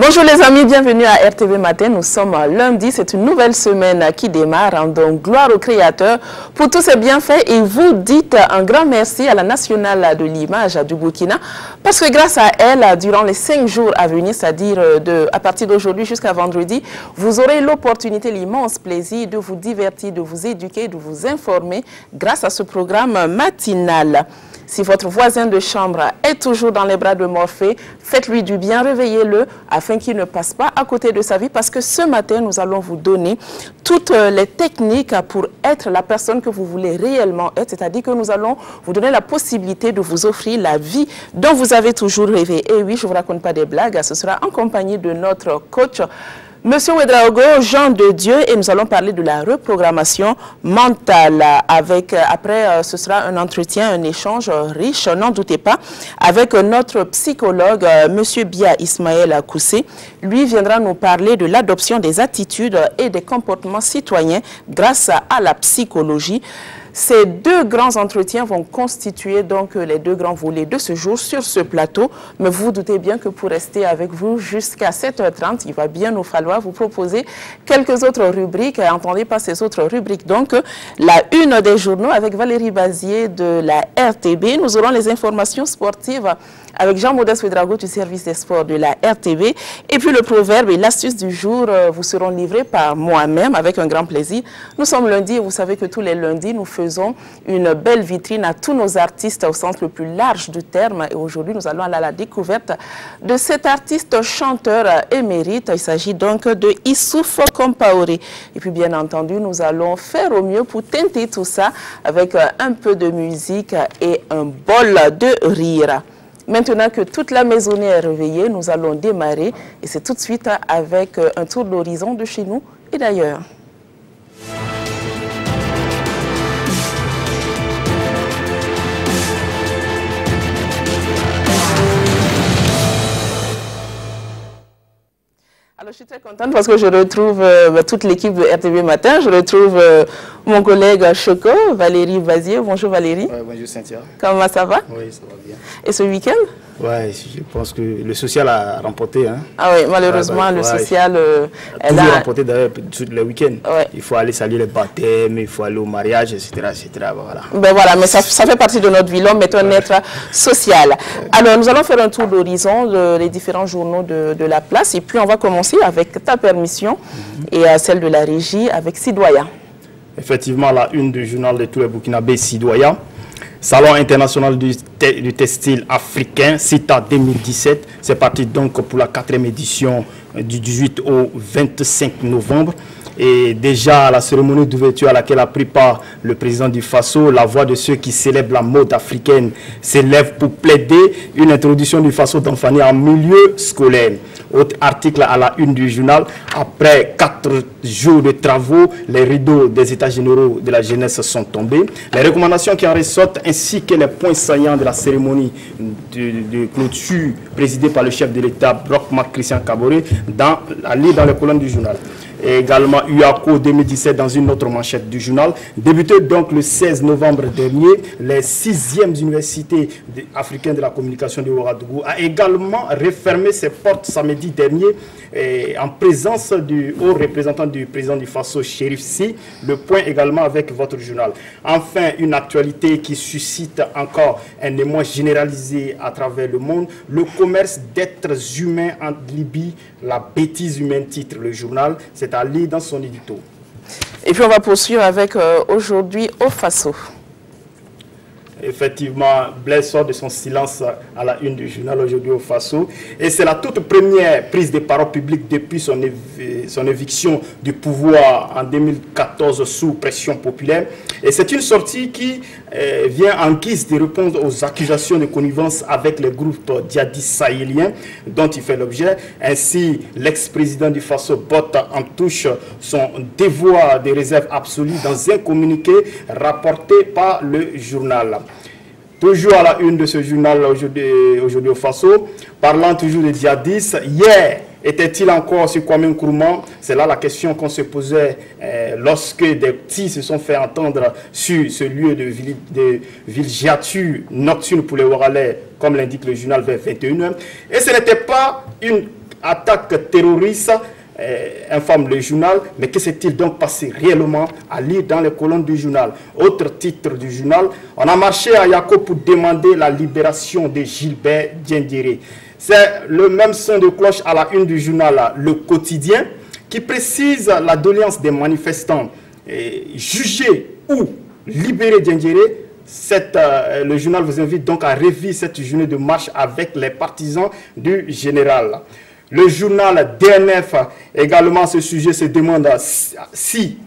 Bonjour les amis, bienvenue à RTV Matin. Nous sommes lundi, c'est une nouvelle semaine qui démarre. Donc gloire au Créateur pour tous ses bienfaits et vous dites un grand merci à la Nationale de l'Image du Burkina parce que grâce à elle, durant les 5 jours à venir, c'est-à-dire à partir d'aujourd'hui jusqu'à vendredi, vous aurez l'opportunité, l'immense plaisir de vous divertir, de vous éduquer, de vous informer grâce à ce programme matinal. Si votre voisin de chambre est toujours dans les bras de Morphée, faites-lui du bien, réveillez-le afin qu'il ne passe pas à côté de sa vie parce que ce matin, nous allons vous donner toutes les techniques pour être la personne que vous voulez réellement être, c'est-à-dire que nous allons vous donner la possibilité de vous offrir la vie dont vous avez toujours rêvé. Et oui, je ne vous raconte pas des blagues, ce sera en compagnie de notre coach, Monsieur Ouedraogo, Jean de Dieu, et nous allons parler de la reprogrammation mentale. Après, ce sera un entretien, un échange riche, n'en doutez pas, avec notre psychologue, Monsieur Bia Ismaël Koussé. Lui viendra nous parler de l'adoption des attitudes et des comportements citoyens grâce à la psychologie. Ces deux grands entretiens vont constituer donc les deux grands volets de ce jour sur ce plateau. Mais vous vous doutez bien que pour rester avec vous jusqu'à 7h30, il va bien nous falloir vous proposer quelques autres rubriques. Entendez pas ces autres rubriques. Donc, la une des journaux avec Valérie Bazier de la RTB. Nous aurons les informations sportives avec Jean-Modeste Ouedraogo du service des sports de la RTB. Et puis le proverbe et l'astuce du jour vous seront livrés par moi-même avec un grand plaisir. Nous sommes lundi et vous savez que tous les lundis, nous faisons une belle vitrine à tous nos artistes au sens le plus large du terme. Et aujourd'hui, nous allons aller à la découverte de cet artiste chanteur émérite. Il s'agit donc de Issouf Compaoré. Et puis bien entendu, nous allons faire au mieux pour teinter tout ça avec un peu de musique et un bol de rire. Maintenant que toute la maisonnée est réveillée, nous allons démarrer et c'est tout de suite avec un tour d'horizon de chez nous et d'ailleurs. Alors, je suis très contente parce que je retrouve toute l'équipe de RTV Matin. Je retrouve mon collègue Choco, Valérie Bazier. Bonjour Valérie. Ouais, bonjour Cynthia. Comment ça va? Oui, ça va bien. Et ce week-end? Ouais, je pense que le social a remporté. Hein. Ah oui, malheureusement, le social... a toujours remporté d'ailleurs le week-end. Ouais. Il faut aller saluer les baptêmes, il faut aller au mariage, etc. Voilà. Ben voilà, mais ça fait partie de notre vie. L'homme est un être social. Alors, nous allons faire un tour d'horizon des différents journaux de la place. Et puis, on va commencer avec ta permission et celle de la régie avec Sidoya. Effectivement, la une du journal de tous les Burkinabés, Sidoya. Salon international du textile africain, CITA 2017. C'est parti donc pour la 4e édition du 18 au 25 novembre. Et déjà, la cérémonie d'ouverture à laquelle a pris part le président du Faso, la voix de ceux qui célèbrent la mode africaine s'élève pour plaider une introduction du Faso d'Anfani en milieu scolaire. Autre article à la une du journal, après 4 jours de travaux, les rideaux des états généraux de la jeunesse sont tombés. Les recommandations qui en ressortent ainsi que les points saillants de la cérémonie de clôture présidée par le chef de l'État, Brock Christian Kaboré, à lire dans les colonnes du journal. Et également UACO 2017 dans une autre manchette du journal. Débuté donc le 16 novembre dernier, les 6e universités africaines de la communication de Ouagadougou a également refermé ses portes samedi dernier en présence du haut représentant du président du Faso, Chérif Si. Le point également avec votre journal. Enfin, une actualité qui suscite encore un émoi généralisé à travers le monde. Le commerce d'êtres humains en Libye, la bêtise humaine, titre le journal. C'est à lire dans son édito. Et puis on va poursuivre avec aujourd'hui au Faso. Effectivement, Blaise sort de son silence à la une du journal aujourd'hui au Faso. Et c'est la toute première prise de parole publique depuis son éviction du pouvoir en 2014 sous pression populaire. Et c'est une sortie qui vient en guise de répondre aux accusations de connivence avec les groupes djihadistes sahéliens dont il fait l'objet. Ainsi, l'ex-président du Faso botte en touche son devoir de réserve absolue dans un communiqué rapporté par le journal. Toujours à la une de ce journal aujourd'hui au Faso, parlant toujours de djihadistes, hier, était-il encore sur Kwame Nkrumah? C'est là la question qu'on se posait lorsque des tirs se sont fait entendre sur ce lieu de villégiature nocturne pour les Ouaralais, comme l'indique le journal vers 21h. Et ce n'était pas une attaque terroriste, informe le journal. Mais que s'est-il donc passé réellement à lire dans les colonnes du journal? Autre titre du journal, on a marché à Yako pour demander la libération de Gilbert Diendéré. C'est le même son de cloche à la une du journal Le Quotidien qui précise la doléance des manifestants jugés ou libérés Diendéré. Le journal vous invite donc à revivre cette journée de marche avec les partisans du général. Le journal DNF également, ce sujet se demande si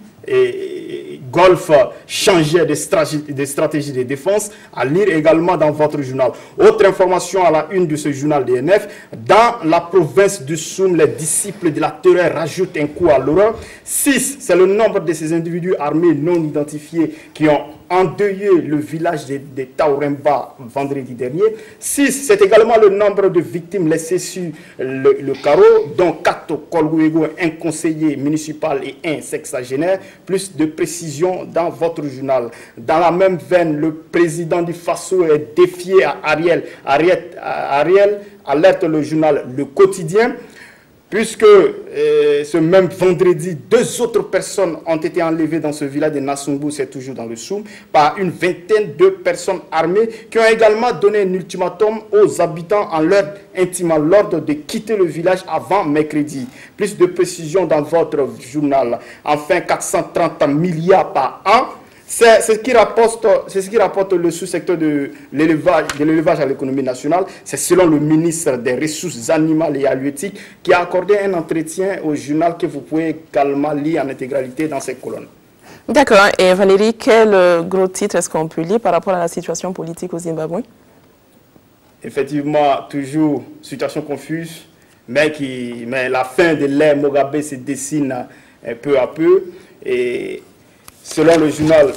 Golf changeait de stratégie de défense, à lire également dans votre journal. Autre information à la une de ce journal DNF, dans la province du Soum, les disciples de la terreur rajoutent un coup à l'horreur. 6, c'est le nombre de ces individus armés non identifiés qui ont endeuillé le village de Tauremba vendredi dernier. 6, c'est également le nombre de victimes laissées sur le carreau, dont 4 Kolguego, un conseiller municipal et un sexagénaire. Plus de précision dans votre journal. Dans la même veine, le président du Faso est défié à Ariel. Ariel alerte le journal Le Quotidien, puisque ce même vendredi, 2 autres personnes ont été enlevées dans ce village de Nassungbu, c'est toujours dans le Soum, par une vingtaine de personnes armées qui ont également donné un ultimatum aux habitants en leur intimant l'ordre de quitter le village avant mercredi. Plus de précision dans votre journal. Enfin, 430 milliards par an. C'est ce qui rapporte le sous-secteur de l'élevage à l'économie nationale. C'est selon le ministre des Ressources animales et halieutiques qui a accordé un entretien au journal que vous pouvez également lire en intégralité dans ces colonnes. D'accord. Et Valérie, quel gros titre est-ce qu'on peut lire par rapport à la situation politique au Zimbabwe? Effectivement, toujours situation confuse, mais la fin de l'ère Mugabe se dessine peu à peu. Et selon le journal,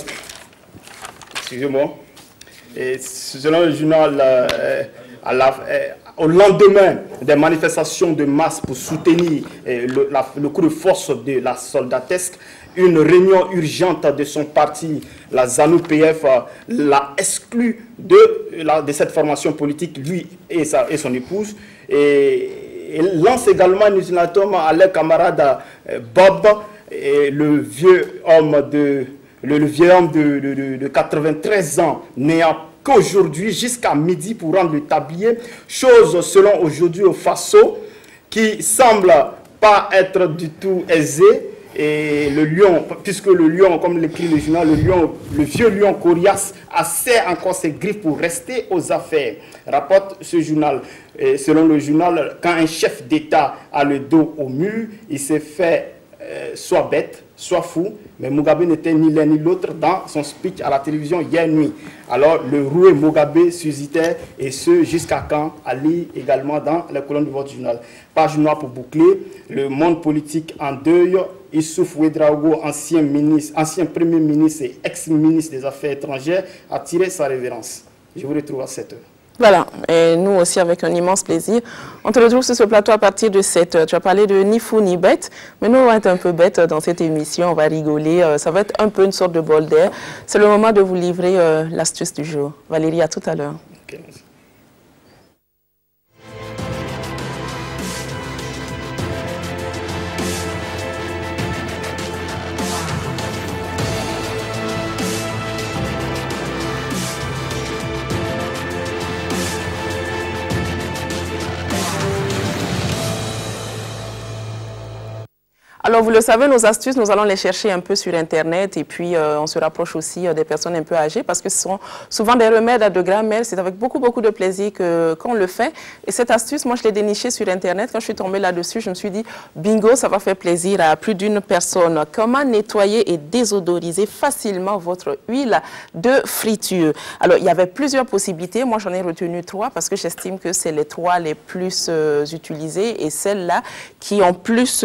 au lendemain des manifestations de masse pour soutenir le coup de force de la soldatesque, une réunion urgente de son parti, la ZANU-PF, l'a exclu de cette formation politique, lui et son épouse. Et lance également un ultimatum à leur camarade Bob, et le vieux homme de 93 ans, n'ayant qu'aujourd'hui jusqu'à midi pour rendre le tablier, chose selon aujourd'hui au Faso qui semble pas être du tout aisé. Et le lion, puisque le lion, comme l'écrit le journal, le vieux lion coriace asserre encore ses griffes pour rester aux affaires, rapporte ce journal. Et selon le journal, quand un chef d'État a le dos au mur, il s'est fait soit bête, soit fou, mais Mugabe n'était ni l'un ni l'autre dans son speech à la télévision hier nuit. Alors le roué Mugabe suscitait, et ce jusqu'à quand, à lire également dans les colonnes de votre journal. Page noire pour boucler, le monde politique en deuil. Issouf Ouedraogo, ancien premier ministre et ex-ministre des Affaires étrangères, a tiré sa révérence. Je vous retrouve à 7 h. Voilà, et nous aussi avec un immense plaisir. On te retrouve sur ce plateau à partir de 7 h. Tu as parlé de ni fou ni bête, mais nous on va être un peu bêtes dans cette émission, on va rigoler, ça va être un peu une sorte de bol d'air. C'est le moment de vous livrer l'astuce du jour. Valérie, à tout à l'heure. Okay, merci. Alors, vous le savez, nos astuces, nous allons les chercher un peu sur Internet et puis on se rapproche aussi des personnes un peu âgées parce que ce sont souvent des remèdes de grand-mère. C'est avec beaucoup de plaisir qu'on le fait. Et cette astuce, moi, je l'ai dénichée sur Internet. Quand je suis tombée là-dessus, je me suis dit, bingo, ça va faire plaisir à plus d'une personne. Comment nettoyer et désodoriser facilement votre huile de friture? Alors, il y avait plusieurs possibilités. Moi, j'en ai retenu 3 parce que j'estime que c'est les 3 les plus utilisées et celles-là qui ont plus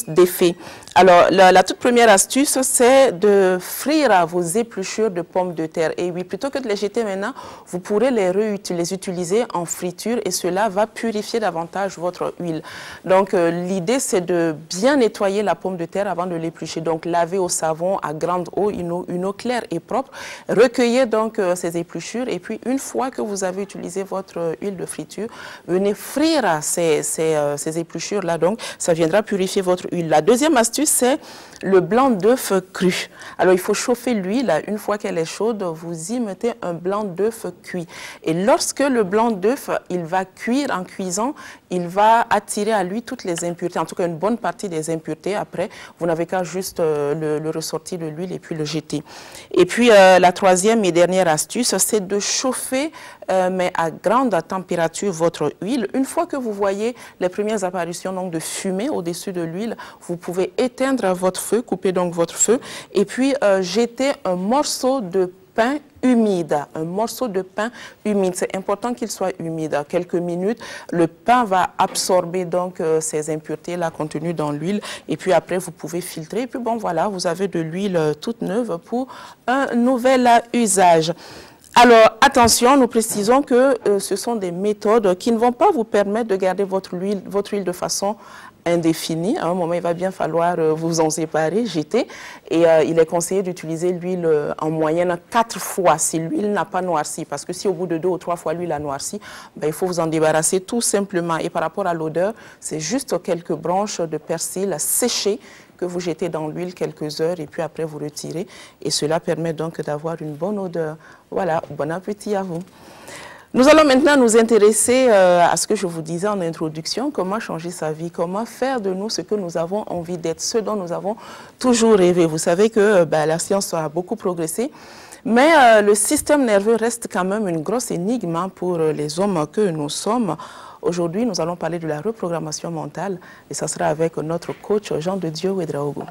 d'effet. Alors, la toute première astuce, c'est de frire vos épluchures de pommes de terre. Et oui, plutôt que de les jeter maintenant, vous pourrez les utiliser en friture et cela va purifier davantage votre huile. Donc, l'idée, c'est de bien nettoyer la pomme de terre avant de l'éplucher. Donc, laver au savon à grande eau, une eau claire et propre. Recueillez donc ces épluchures et puis, une fois que vous avez utilisé votre huile de friture, venez frire ces épluchures-là. Donc, ça viendra purifier votre huile. La deuxième astuce, c'est le blanc d'œuf cru. Alors, il faut chauffer l'huile. Une fois qu'elle est chaude, vous y mettez un blanc d'œuf cuit. Et lorsque le blanc d'œuf, il va cuire en cuisant, il va attirer à lui toutes les impuretés, en tout cas une bonne partie des impuretés. Après, vous n'avez qu'à juste le ressortir de l'huile et puis le jeter. Et puis, la troisième et dernière astuce, c'est de chauffer, mais à grande température, votre huile. Une fois que vous voyez les premières apparitions donc, de fumée au-dessus de l'huile, vous pouvez éteindre votre feu, couper donc votre feu, et puis jeter un morceau de pain humide, un morceau de pain humide. C'est important qu'il soit humide. À quelques minutes, le pain va absorber donc ces impuretés-là contenues dans l'huile. Et puis après, vous pouvez filtrer. Et puis bon, voilà, vous avez de l'huile toute neuve pour un nouvel usage. Alors, attention, nous précisons que ce sont des méthodes qui ne vont pas vous permettre de garder votre huile de façon indéfinie. À un moment, il va bien falloir vous en séparer, jeter. Et il est conseillé d'utiliser l'huile en moyenne 4 fois si l'huile n'a pas noirci. Parce que si au bout de 2 ou 3 fois l'huile a noirci, ben, il faut vous en débarrasser tout simplement. Et par rapport à l'odeur, c'est juste quelques branches de persil séchées que vous jetez dans l'huile quelques heures et puis après vous retirez. Et cela permet donc d'avoir une bonne odeur. Voilà, bon appétit à vous. Nous allons maintenant nous intéresser à ce que je vous disais en introduction, comment changer sa vie, comment faire de nous ce que nous avons envie d'être, ce dont nous avons toujours rêvé. Vous savez que la science a beaucoup progressé, mais le système nerveux reste quand même une grosse énigme pour les hommes que nous sommes. Aujourd'hui, nous allons parler de la reprogrammation mentale et ça sera avec notre coach Jean de Dieu Ouedraogo.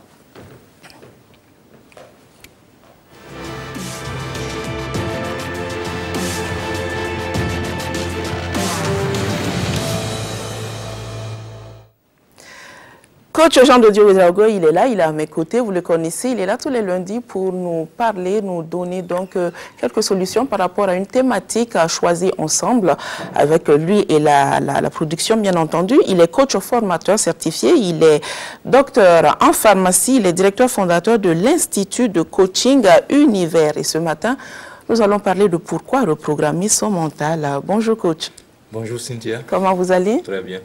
Coach Jean de Dieu Ouedraogo, il est là, il est à mes côtés, vous le connaissez, il est là tous les lundis pour nous parler, nous donner donc quelques solutions par rapport à une thématique choisie ensemble avec lui et la production bien entendu. Il est coach formateur certifié, il est docteur en pharmacie, il est directeur fondateur de l'Institut de coaching Univers. Et ce matin, nous allons parler de pourquoi reprogrammer son mental. Bonjour coach. Bonjour Cynthia. Comment vous allez? Très bien.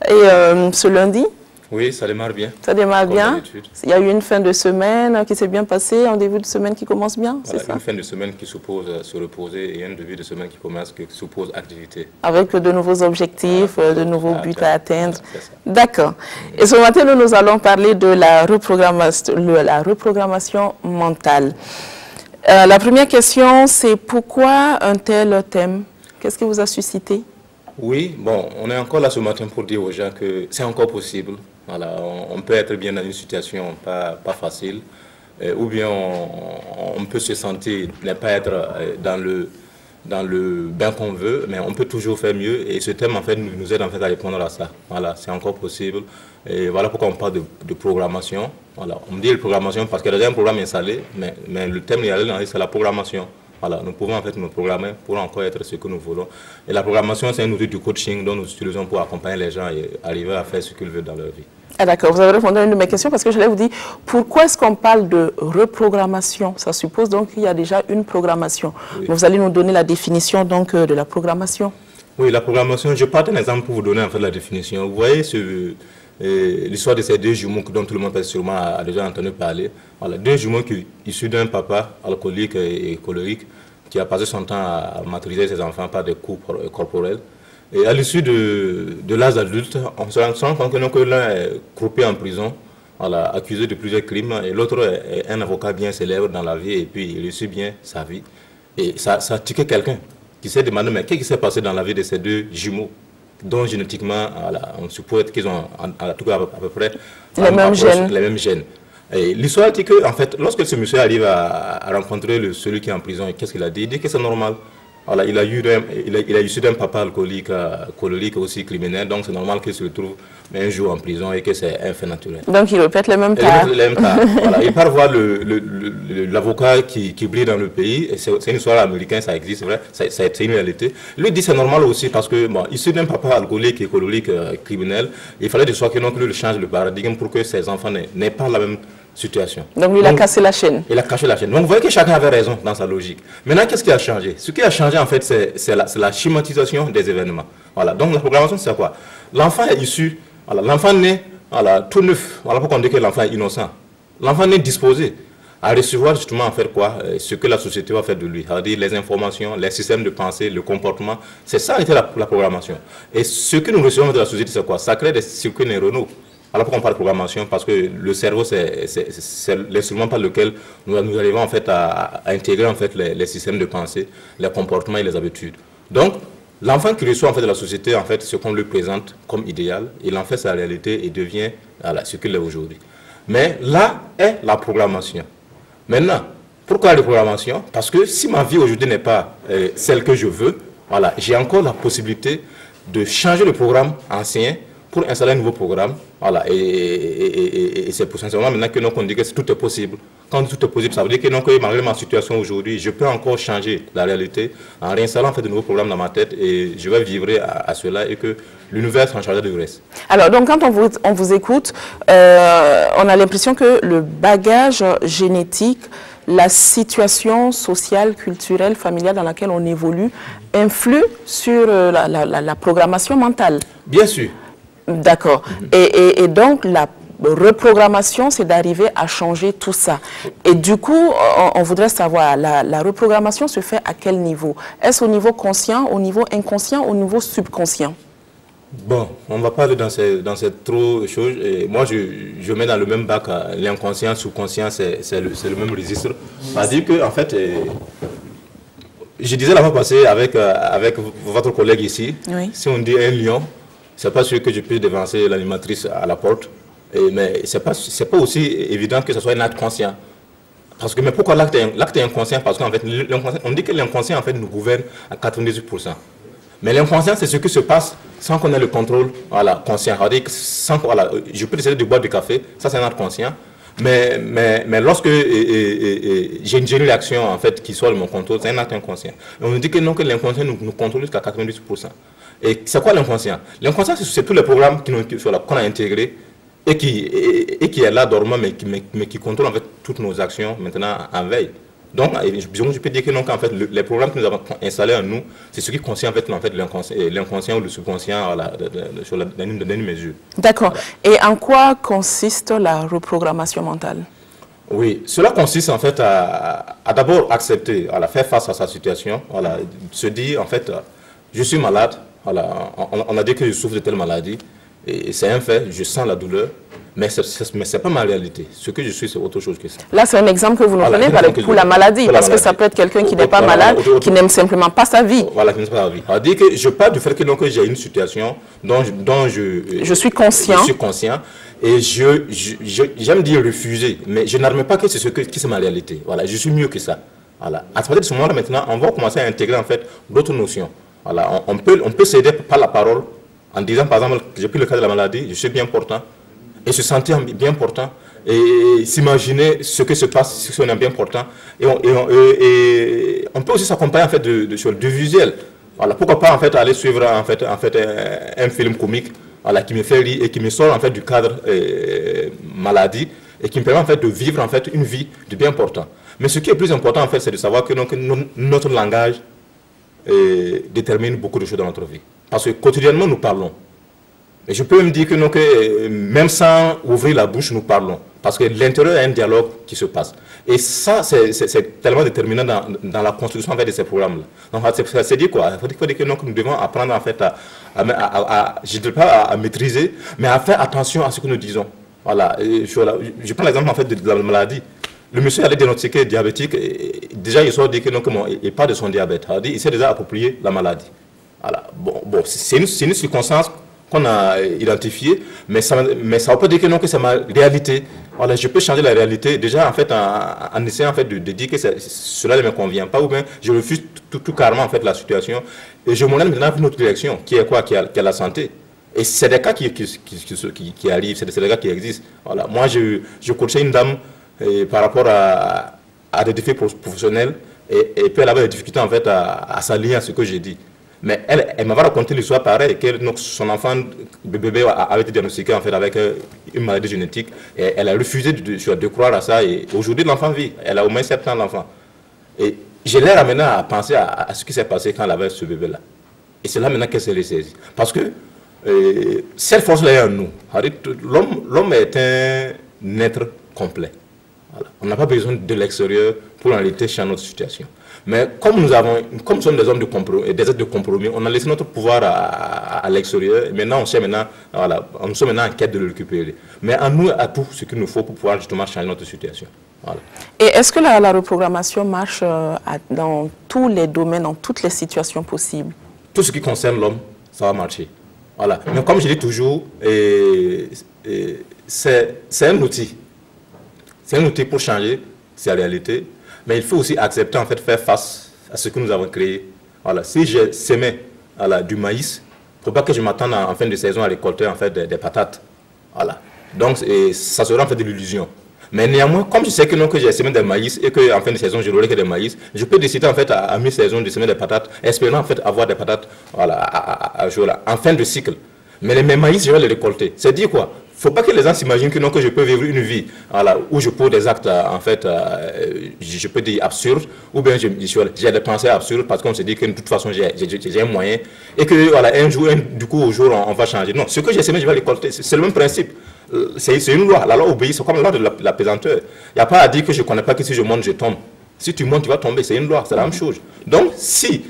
Et ce lundi? Oui, ça démarre bien. Ça démarre bien. Il y a eu une fin de semaine qui s'est bien passée, un début de semaine qui commence bien, voilà, c'est ça? Une fin de semaine qui suppose se reposer et un début de semaine qui commence, qui suppose activité. Avec de nouveaux objectifs, de nouveaux buts à atteindre. Voilà, d'accord. Et ce matin, nous allons parler de la reprogrammation mentale. La première question, c'est pourquoi un tel thème? Qu'est-ce qui vous a suscité? Oui, bon, on est encore là ce matin pour dire aux gens que c'est encore possible. Voilà, on peut être bien dans une situation pas facile, ou bien on peut se sentir ne pas être dans le bain qu'on veut, mais on peut toujours faire mieux. Et ce thème en fait nous aide en fait à répondre à ça. Voilà, c'est encore possible. Et voilà pourquoi on parle de programmation. Voilà, on me dit de programmation parce qu'il y a déjà un programme installé, mais le thème c'est la programmation. Voilà, nous pouvons en fait nous programmer pour encore être ce que nous voulons. Et la programmation, c'est un outil du coaching dont nous utilisons pour accompagner les gens et arriver à faire ce qu'ils veulent dans leur vie. Ah d'accord, vous avez répondu à une de mes questions parce que je voulais vous dire, pourquoi est-ce qu'on parle de reprogrammation? Ça suppose donc qu'il y a déjà une programmation. Oui. Vous allez nous donner la définition donc de la programmation. Oui, la programmation, je parle d'un exemple pour vous donner en fait la définition. Vous voyez l'histoire de ces deux jumeaux dont tout le monde sûrement a déjà entendu parler. Voilà, deux jumeaux issus d'un papa alcoolique et colérique qui a passé son temps à maîtriser ses enfants par des coups corporels. Et à l'issue de l'âge adulte, on se rend compte que l'un est croupé en prison, voilà, accusé de plusieurs crimes, et l'autre est un avocat bien célèbre dans la vie, et puis il réussit bien sa vie. Et ça a tiqué quelqu'un qui s'est demandé, mais qu'est-ce qui s'est passé dans la vie de ces deux jumeaux dont génétiquement, voilà, on suppose qu'ils ont en tout cas à peu près les mêmes gènes. L'histoire dit que, en fait, lorsque ce monsieur arrive à rencontrer celui qui est en prison, qu'est-ce qu'il a dit? Il dit que c'est normal. Voilà, il a issu d'un papa alcoolique, colérique aussi criminel, donc c'est normal qu'il se retrouve un jour en prison et que c'est un fait naturel. Donc il répète les mêmes cas. Voilà, il part voir l'avocat qui brille dans le pays, et c'est une histoire américaine, ça existe, c'est vrai, c'est une réalité. Lui dit c'est normal aussi parce que, bon, issu d'un papa alcoolique et colérique criminel, il fallait de soi que non, que lui change le paradigme pour que ses enfants n'aient pas la même situation. Donc lui, il a cassé la chaîne. Il a cassé la chaîne. Donc vous voyez que chacun avait raison dans sa logique. Maintenant, qu'est-ce qui a changé? Ce qui a changé, en fait, c'est la schématisation des événements. Voilà. Donc la programmation, c'est quoi? L'enfant est issu, voilà, l'enfant naît, voilà, tout neuf. Voilà pourquoi on dit que l'enfant est innocent. L'enfant n'est disposé à recevoir justement en fait quoi, ce que la société va faire de lui. C'est-à-dire les informations, les systèmes de pensée, le comportement. C'est ça qui était la programmation. Et ce que nous recevons de la société, c'est quoi? Ça crée des circuits neuronaux. Alors pourquoi on parle de programmation? Parce que le cerveau, c'est l'instrument par lequel nous arrivons en fait à intégrer en fait les systèmes de pensée, les comportements et les habitudes. Donc, l'enfant qui reçoit en fait de la société, en fait, ce qu'on lui présente comme idéal, il en fait sa réalité et devient voilà, ce qu'il est aujourd'hui. Mais là est la programmation. Maintenant, pourquoi la programmation? Parce que si ma vie aujourd'hui n'est pas celle que je veux, voilà, j'ai encore la possibilité de changer le programme ancien pour installer un nouveau programme, voilà, et c'est pour ça maintenant que on dit que tout est possible. Quand tout est possible, ça veut dire que non, que malgré ma situation aujourd'hui, je peux encore changer la réalité en réinstallant en fait de nouveaux programmes dans ma tête et je vais vivre à cela et que l'univers s'en chargera du reste. Alors, donc quand on vous écoute, on a l'impression que le bagage génétique, la situation sociale, culturelle, familiale dans laquelle on évolue influe sur la programmation mentale. Bien sûr. D'accord. Et donc, la reprogrammation, c'est d'arriver à changer tout ça. Et du coup, on voudrait savoir, la reprogrammation se fait à quel niveau? Est-ce au niveau conscient, au niveau inconscient, au niveau subconscient? Bon, on va pas aller dans cette trop choses. Et moi, je mets dans le même bac l'inconscient, subconscient, c'est le même registre. C'est-à-dire que, en fait, je disais la fois passée avec votre collègue ici, oui. Si on dit un lion, c'est pas sûr que je puisse dévancer l'animatrice à la porte, mais c'est pas aussi évident que ce soit un acte conscient. Parce que, mais pourquoi l'acte est inconscient? Parce qu'en fait, on dit que l'inconscient en fait nous gouverne à 98%. Mais l'inconscient, c'est ce qui se passe sans qu'on ait le contrôle, voilà, conscient. Sans, voilà, je peux décider de boire du café, ça c'est un acte conscient. Mais lorsque j'ai une réaction en fait qui sort de mon contrôle, c'est un acte inconscient. Et on nous dit que non, que l'inconscient nous contrôle jusqu'à 98%. Et c'est quoi l'inconscient? L'inconscient, c'est tous les programmes qu'on a intégrés et qui est là dormant, mais qui contrôle en fait toutes nos actions maintenant en veille. Donc, je peux dire que non, qu'en fait, les programmes que nous avons installés en nous, c'est ce qui concerne en fait, l'inconscient ou le subconscient dans une mesure. D'accord. Et en quoi consiste la reprogrammation mentale? Oui, cela consiste en fait à d'abord accepter, à faire face à sa situation, voilà, se dire en fait, je suis malade, voilà, on a dit que je souffre de telle maladie, et c'est un fait, je sens la douleur. Mais ce n'est pas ma réalité. Ce que je suis, c'est autre chose que ça. Là, c'est un exemple que vous nous donnez pour la maladie. Parce que ça peut être quelqu'un qui n'est pas malade, qui n'aime simplement pas sa vie. Voilà, qui n'aime pas sa vie. C'est-à-dire que je parle du fait que j'ai une situation dont je suis conscient. Je suis conscient. Et j'aime dire refuser. Mais je n'admets pas que c'est ma réalité. Voilà, je suis mieux que ça. Voilà. À partir de ce moment-là, maintenant, on va commencer à intégrer en fait d'autres notions. Voilà. On peut s'aider par la parole en disant, par exemple, j'ai pris le cas de la maladie, je suis bien portant. Et se sentir bien portant, et s'imaginer ce que se passe si on est bien portant. Et on peut aussi s'accompagner en fait de visuel. Voilà, pourquoi pas en fait aller suivre en fait un film comique, voilà, qui me fait rire et qui me sort en fait du cadre maladie et qui me permet en fait de vivre en fait une vie de bien portant. Mais ce qui est plus important en fait, c'est de savoir que notre langage détermine beaucoup de choses dans notre vie. Parce que quotidiennement nous parlons. Et je peux me dire que même sans ouvrir la bouche, nous parlons. Parce que l'intérieur est un dialogue qui se passe. Et ça, c'est tellement déterminant dans la construction en fait, de ces programmes-là. Donc, c'est dire quoi? Il faut dire que nous devons apprendre en fait je ne dis pas à maîtriser, mais à faire attention à ce que nous disons. Voilà. Je prends l'exemple en fait de la maladie. Le monsieur allait diagnostiquer diabétique. Et déjà, il sort dire que il parle de son diabète. Il s'est déjà approprié la maladie. Voilà. Bon, c'est une circonstance qu'on a identifié, mais ça ne veut pas dire que non, que c'est ma réalité. Voilà, je peux changer la réalité déjà en fait en essayant en fait de dire que cela ne me convient pas, ou bien je refuse tout carrément en fait la situation et je m'oriente maintenant vers une autre direction qui est quoi, qui est la santé. Et c'est des cas qui arrivent, c'est des cas qui existent. Voilà, moi je coachais une dame par rapport à des défis professionnels et puis elle avait des difficultés en fait à s'allier à ce que j'ai dit. Mais elle m'avait raconté l'histoire pareille, que son enfant, bébé, avait été diagnostiqué en fait avec une maladie génétique. Et elle a refusé de croire à ça. Et aujourd'hui, l'enfant vit. Elle a au moins 7 ans, l'enfant. Et je l'ai ramené à penser à ce qui s'est passé quand elle avait ce bébé-là. Et c'est là maintenant qu'elle s'est ressaisie. Parce que cette force-là est en nous. L'homme est un être complet. Voilà. On n'a pas besoin de l'extérieur pour en réalité changer notre situation. Mais comme nous sommes des hommes de compromis, des êtres de compromis, on a laissé notre pouvoir à l'extérieur. Et maintenant, nous sommes maintenant en quête de le récupérer. Mais en nous, à tout ce qu'il nous faut pour pouvoir justement changer notre situation. Voilà. Et est-ce que la reprogrammation marche dans tous les domaines, dans toutes les situations possibles? Tout ce qui concerne l'homme, ça va marcher. Voilà. Mais comme je dis toujours, c'est un outil. C'est un outil pour changer sa réalité. Mais il faut aussi accepter, en fait, faire face à ce que nous avons créé. Voilà. Si j'ai semé du maïs, il ne faut pas que je m'attende en fin de saison à récolter en fait, des patates. Voilà. Donc, ça sera en fait de l'illusion. Mais néanmoins, comme je sais que, que j'ai semé des maïs et qu'en fin de saison, je n'aurai que des maïs, je peux décider en fait à mi-saison de semer des patates, espérant en fait avoir des patates en fin de cycle. Mais mes maïs, je vais les récolter. C'est dire quoi? Il ne faut pas que les gens s'imaginent que je peux vivre une vie où je pose des actes, en fait, je peux dire absurdes, ou bien j'ai des pensées absurdes parce qu'on se dit que de toute façon j'ai un moyen et que un jour, du coup au jour on va changer. Non, ce que j'ai semé, je vais récolter. C'est le même principe. C'est une loi. La loi obéit, c'est comme la loi de la pesanteur. Il n'y a pas à dire que je ne connais pas que si je monte, je tombe. Si tu montes, tu vas tomber. C'est une loi, c'est la même chose. Donc, si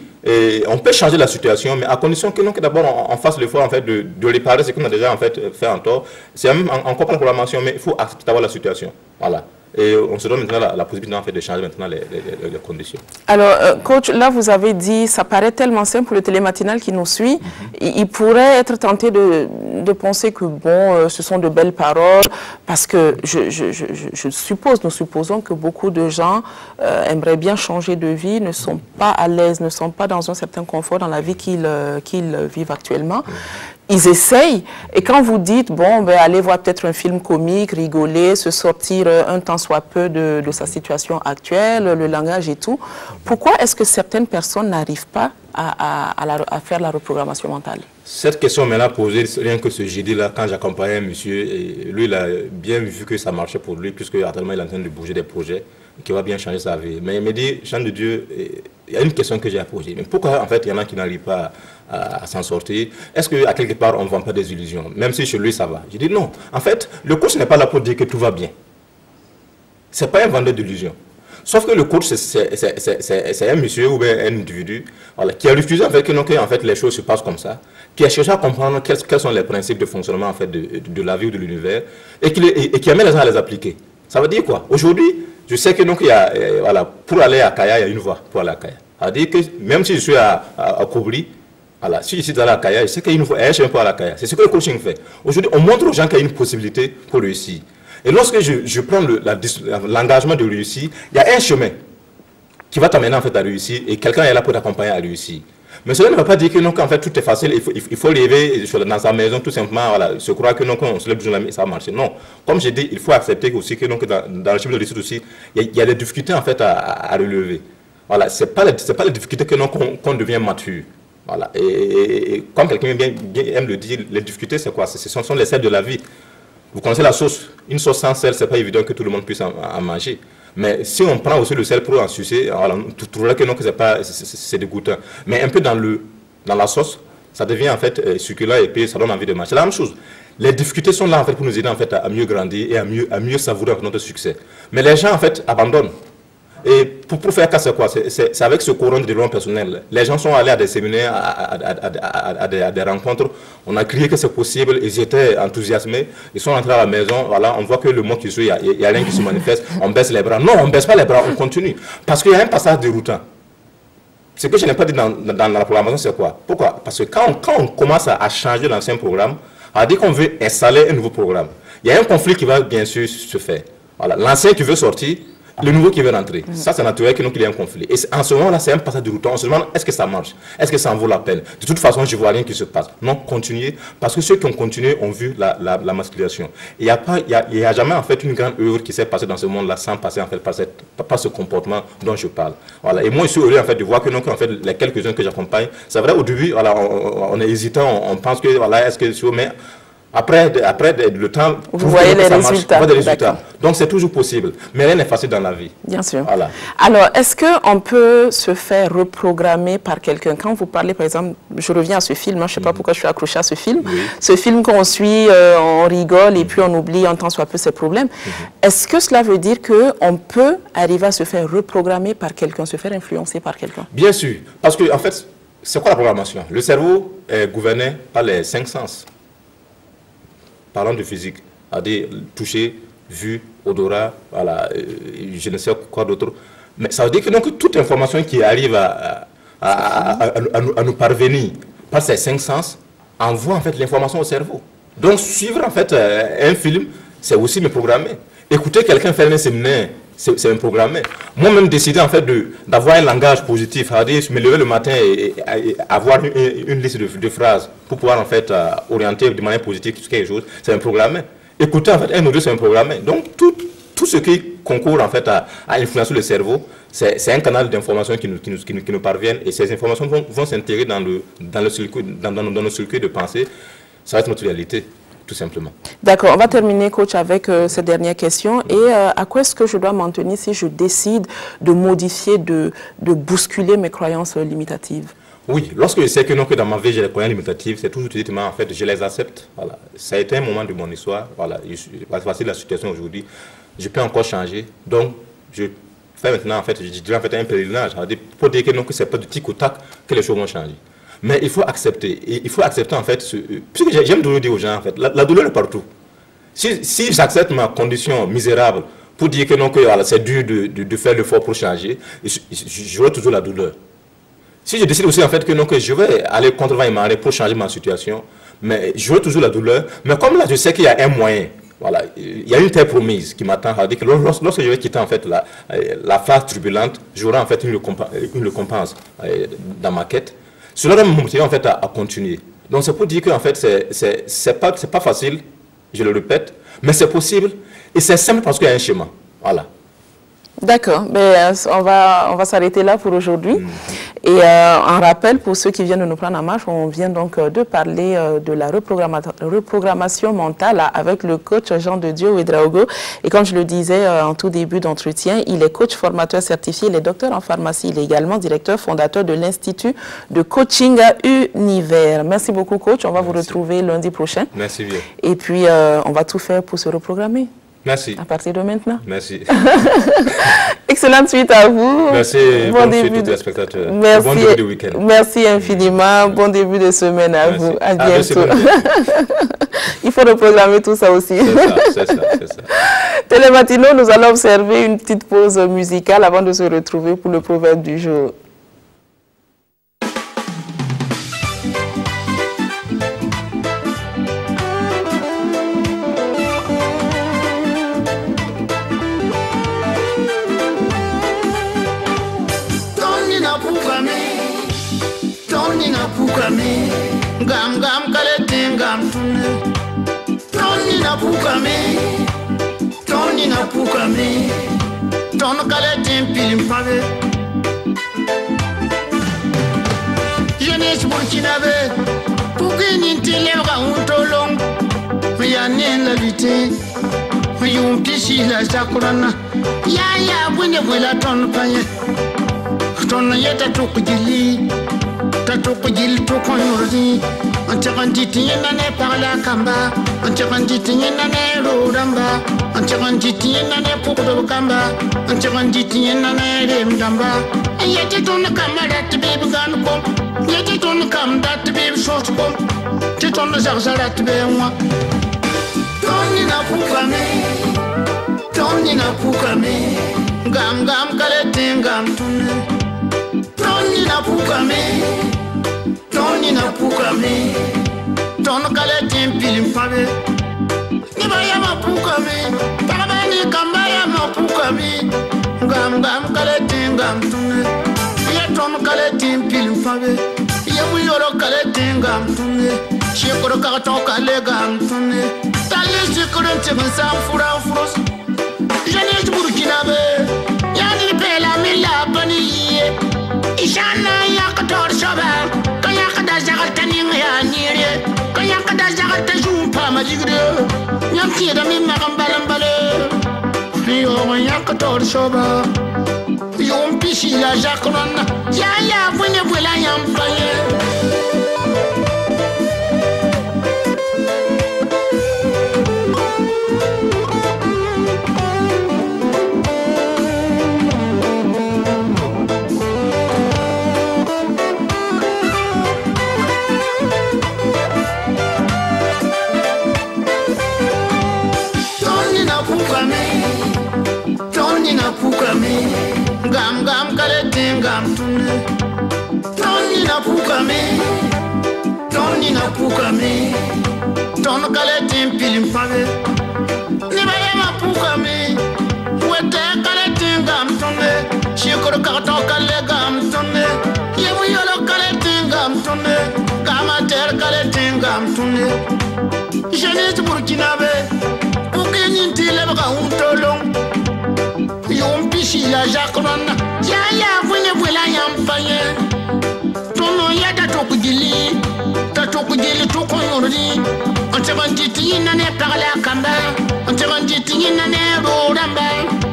on peut changer la situation, mais à condition que d'abord on fasse l'effort en fait, de réparer ce qu'on a déjà en fait, fait en tort. C'est même encore pas la programmation, mais il faut accepter d'avoir la situation. Voilà. Et on se donne maintenant la possibilité en fait, de changer maintenant les conditions. Alors, coach, là vous avez dit, ça paraît tellement simple pour le télématinal qui nous suit. Il pourrait être tenté de penser que bon, ce sont de belles paroles, parce que nous supposons que beaucoup de gens aimeraient bien changer de vie, ne sont pas à l'aise, ne sont pas dans un certain confort dans la vie qu'ils vivent actuellement. Ils essayent, et quand vous dites, bon, ben, allez voir peut-être un film comique, rigoler, se sortir un temps soit peu de sa situation actuelle, le langage et tout, pourquoi est-ce que certaines personnes n'arrivent pas à faire la reprogrammation mentale? Cette question m'est là posée rien que ce jeudi-là, quand j'accompagnais un monsieur, et lui, il a bien vu que ça marchait pour lui, puisque actuellement il est en train de bouger des projets qui va bien changer sa vie. Mais il me dit, Jean de Dieu, il y a une question que j'ai à poser. Mais pourquoi, en fait, il y en a qui n'arrivent pas à s'en sortir? Est-ce qu'à quelque part, on ne vend pas des illusions? Même si chez lui, ça va. Je dis non. En fait, le coach n'est pas là pour dire que tout va bien. Ce n'est pas un vendeur d'illusions. Sauf que le coach, c'est un monsieur ou bien un individu qui a refusé en fait, que les choses se passent comme ça, qui a cherché à comprendre quels sont les principes de fonctionnement en fait, de la vie ou de l'univers et qui amène les gens à les appliquer. Ça veut dire quoi? Aujourd'hui, je sais que pour aller à Kaya, il y a une voie pour aller à Kaya. Ça veut dire que même si je suis à Kobri, si je suis allé à Kaya, je sais qu'il y a une voie, je ne peux pas aller à Kaya. C'est ce que le coaching fait. Aujourd'hui, on montre aux gens qu'il y a une possibilité pour réussir. Et lorsque je prends l'engagement de réussir, il y a un chemin qui va t'amener en fait à réussir et quelqu'un est là pour t'accompagner à réussir. Mais cela ne veut pas dire que qu'en fait tout est facile, il faut lever dans sa maison tout simplement, se croire que on se lève du jour ça va marcher. Non, comme j'ai dit, il faut accepter aussi que dans le chemin de réussite aussi, il y a des difficultés en fait à relever. Voilà, c'est pas les difficultés qu'on devient mature. Voilà. Et comme quelqu'un aime le dire, les difficultés c'est quoi? Ce sont les sels de la vie. Vous connaissez la sauce. Une sauce sans sel, ce n'est pas évident que tout le monde puisse en manger. Mais si on prend aussi le sel pour en sucer, tu trouveras que c'est dégoûtant. Mais un peu dans la sauce, ça devient en fait succulent et puis ça donne envie de manger. C'est la même chose. Les difficultés sont là en fait pour nous aider en fait à mieux grandir et à mieux savourer notre succès. Mais les gens en fait abandonnent. Et pour faire cas, c'est quoi? C'est avec ce courant de développement personnel. Les gens sont allés à des séminaires, à des rencontres. On a crié que c'est possible. Ils étaient enthousiasmés. Ils sont rentrés à la maison. Voilà, on voit que le mot qui suit, il y a rien qui se manifeste. On baisse les bras. Non, on ne baisse pas les bras, on continue. Parce qu'il y a un passage déroutant. ce que je n'ai pas dit dans la programmation, c'est quoi? Pourquoi? Parce que quand on commence à changer l'ancien programme, à dire qu'on veut installer un nouveau programme, il y a un conflit qui va bien sûr se faire. Voilà. L'ancien qui veut sortir, le nouveau qui veut rentrer. Ça, c'est naturel qu'il y ait un conflit. Et en ce moment-là, c'est un passage de route. On se demande, est-ce que ça marche? Est-ce que ça en vaut la peine? De toute façon, je ne vois rien qui se passe. Non, continuez. Parce que ceux qui ont continué ont vu la masculisation. Il n'y a jamais, en fait, une grande œuvre qui s'est passée dans ce monde-là sans passer, en fait, par ce comportement dont je parle. Voilà. Et moi, je suis heureux, en fait, de voir que, donc, en fait, les quelques-uns que j'accompagne, c'est vrai, au début, voilà, on est hésitant, on pense que, voilà, est-ce que... Mais après le temps, vous voyez les résultats. Marche, des résultats. Donc c'est toujours possible, mais rien n'est facile dans la vie. Bien sûr. Voilà. Alors, est-ce qu'on peut se faire reprogrammer par quelqu'un? Quand vous parlez, par exemple, je reviens à ce film, je ne sais pas pourquoi je suis accroché à ce film. Oui. Ce film qu'on suit, on rigole et puis on oublie un temps soit peu ses problèmes. Est-ce que cela veut dire qu'on peut arriver à se faire reprogrammer par quelqu'un, se faire influencer par quelqu'un? Bien sûr, parce que en fait, c'est quoi la programmation? Le cerveau est gouverné par les 5 sens. Parlant de physique, c'est-à-dire toucher, vue, odorat, voilà, je ne sais quoi d'autre. Mais ça veut dire que donc, toute information qui arrive à nous parvenir par ces 5 sens envoie en fait l'information au cerveau. Donc suivre en fait un film, c'est aussi me programmer. Écouter quelqu'un faire un séminaire, c'est me programmer. Moi-même décider en fait d'avoir un langage positif, c'est-à-dire me lever le matin et avoir une liste de phrases pour pouvoir en fait orienter de manière positive quelque chose, c'est me programmer. Écouter en fait un audio, c'est me programmer. Donc tout ce qui concourt en fait à influencer le cerveau, c'est un canal d'information qui nous parviennent et ces informations vont s'intégrer dans nos circuits de pensée. Ça va être notre réalité. Tout simplement. D'accord, on va terminer, coach, avec cette dernière question. Et à quoi est-ce que je dois m'en tenir si je décide de modifier, de bousculer mes croyances limitatives? Oui, lorsque je sais que dans ma vie j'ai des croyances limitatives, c'est tout justement, en fait, je les accepte. Voilà. Ça a été un moment de mon histoire. Voilà. Voici la situation aujourd'hui. Je peux encore changer. Donc, je fais maintenant, en fait, je dirais en fait un pèlerinage. Pour dire que ce n'est pas du tic au tac que les choses vont changer. Mais il faut accepter. Et il faut accepter en fait, puisque j'aime toujours dire aux gens en fait, la douleur est partout. Si j'accepte ma condition misérable pour dire que non, que voilà, c'est dur de faire l'effort pour changer, j'aurai toujours la douleur. Si je décide aussi en fait que non, que je vais aller contre vent et marée pour changer ma situation, mais j'aurai toujours la douleur. Mais comme là je sais qu'il y a un moyen, voilà, il y a une terre promise qui m'attend, à dire que lorsque je vais quitter en fait la phase turbulente, j'aurai en fait une récompense dans ma quête. Cela va me motiver en fait à continuer. Donc c'est pour dire que en fait c'est pas facile, je le répète, mais c'est possible et c'est simple parce qu'il y a un schéma. Voilà. D'accord, mais on va s'arrêter là pour aujourd'hui. Et un rappel pour ceux qui viennent de nous prendre en marche, on vient donc de parler de la reprogrammation mentale avec le coach Jean de Dieu Ouedraogo. Et comme je le disais en tout début d'entretien, il est coach formateur certifié, il est docteur en pharmacie, il est également directeur fondateur de l'Institut de coaching Univers. Merci beaucoup, coach. On va vous retrouver lundi prochain. Merci bien. Et puis, on va tout faire pour se reprogrammer. Merci. À partir de maintenant. Merci. Excellente suite à vous. Merci. Bon début aux téléspectateurs. Merci. Bon début de week-end. Merci infiniment. Bon début de semaine à vous. À bientôt. Il faut reprogrammer tout ça aussi. C'est ça. Télématinaux, nous allons observer une petite pause musicale avant de se retrouver pour le proverbe du jour. Gam gam kalete gam tune Tony na pukame Ton kalete pilim pave Jeunesse burkinabé Pugini tilera untolong Yane la vité Yum pisi la sakurana Ya bwine bwela ton panye Ton yeta tukujili Tatukujil tukonurdi Antiqantitiyena ne parla kamba Antiqantitiyena ne ruramba Antiqantitiyena ne pukdo kamba Antiqantitiyena ne remdamba Yeti ton kamba dat bib gan ko Yeti ton kam dat bib sos ko Titon zarzarat be moi Tony na pukame Gam gam kalete gam tune Tony na pukame, Tony na pukame, Ton kale tempilim pabe. Nibaya ma pukame, Parabani kambaya ma pukame, Gam kale tingam tune, Ton kale tempilim pabe, Yamuyoro kale tingam tune, Shekoro karaton kale gam tune, Tali shekoro tegan fura furos, Jeunesse burkinabe, Yani pela mila bani. Ishana yakator shoba, kayakada jagatani ya nire, kayakada jagata jumpa majigre, yamki da mimma gambalambale, rio yakator shoba, yom pishi la jakrana, ya vune vula yampaye. Gam kale tingam tune, Tony na pukame, Tony na pukame, Ton kale timpilim pabe. Nibaya ma pukame, wete kale tingam tune, Shekoro karaton kale gam tune, Yemuyolo kale tingam tune, Kamater kale tingam tune. Jeunesse burkinabe, Pukeninti lebra untolong. Yon pichi la jakrana, ya vune vula yampaye. Tono ya tatokujili tokoyori. Antevantiti nane parla kamba, Antevantiti nane rodamba,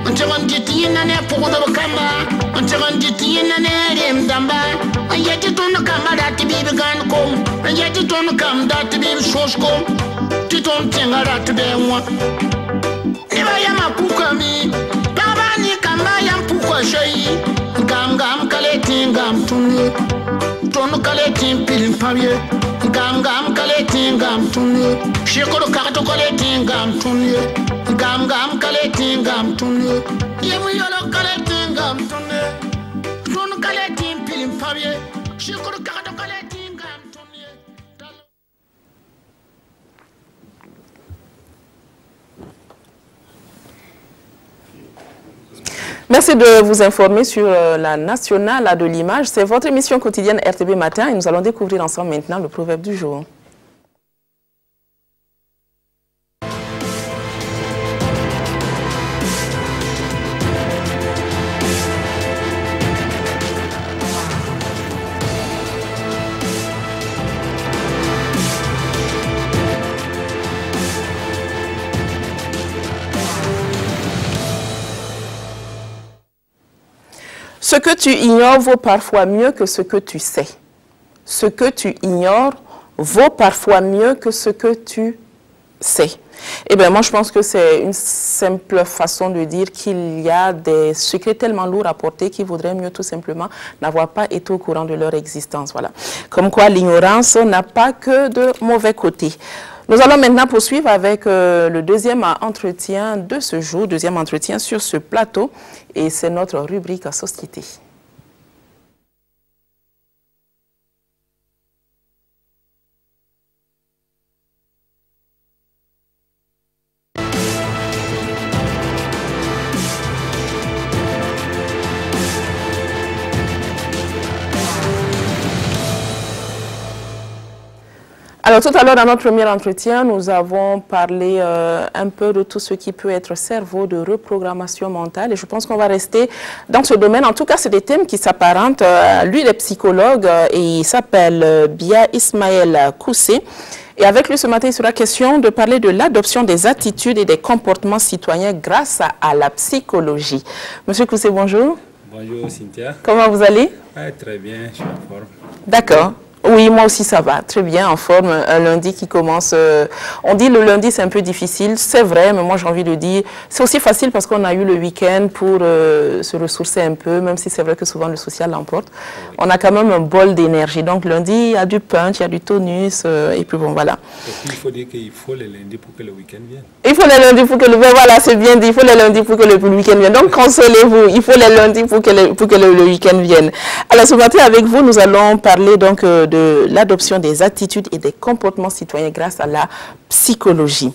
Antevantiti nane podo kamba, Antevantiti nane remdamba. Ayati tono kamba dati bibi gankom, Ayati tono kamba dati bibi sosko, Titon tenga dati bewa. Nibaya mapukami. Kamba yam pourquoi j'ai gam kale tingam tunu ton kale timpil pavie gam kale tingam tunu shekoro karto kale tingam tunu gam kale tingam tunu yemu yolo kale tingam tunu ton kale timpil pavie shekoro karto kale tingam tunu. Merci de vous informer sur la nationale de l'image. C'est votre émission quotidienne RTB Matin et nous allons découvrir ensemble maintenant le proverbe du jour. Ce que tu ignores vaut parfois mieux que ce que tu sais. Ce que tu ignores vaut parfois mieux que ce que tu sais. Eh bien, moi, je pense que c'est une simple façon de dire qu'il y a des secrets tellement lourds à porter qu'il vaudrait mieux tout simplement n'avoir pas été au courant de leur existence. Voilà. Comme quoi, l'ignorance n'a pas que de mauvais côtés. Nous allons maintenant poursuivre avec le deuxième entretien de ce jour, deuxième entretien sur ce plateau, et c'est notre rubrique Société. Alors tout à l'heure dans notre premier entretien, nous avons parlé un peu de tout ce qui peut être cerveau, de reprogrammation mentale et je pense qu'on va rester dans ce domaine. En tout cas, c'est des thèmes qui s'apparentent. Lui, il est psychologue et il s'appelle Bia Ismaël Koussé. Et avec lui ce matin, il sera question de parler de l'adoption des attitudes et des comportements citoyens grâce à la psychologie. Monsieur Koussé, bonjour. Bonjour Cynthia. Comment vous allez? Très bien, je suis en forme. D'accord. Oui, moi aussi ça va, très bien, en forme. Un lundi qui commence, on dit le lundi c'est un peu difficile, c'est vrai, mais moi j'ai envie de dire, c'est aussi facile parce qu'on a eu le week-end pour se ressourcer un peu, même si c'est vrai que souvent le social l'emporte. Oui. On a quand même un bol d'énergie, donc lundi il y a du punch, il y a du tonus, et puis bon voilà. Et puis il faut dire qu'il faut les lundis pour que le week-end vienne. Il faut les lundis pour que le, voilà c'est bien dit, il faut les lundis pour que le week-end vienne. Donc consolez-vous, il faut les lundis pour que le week-end vienne. Alors ce matin avec vous, nous allons parler donc de l'adoption des attitudes et des comportements citoyens grâce à la psychologie.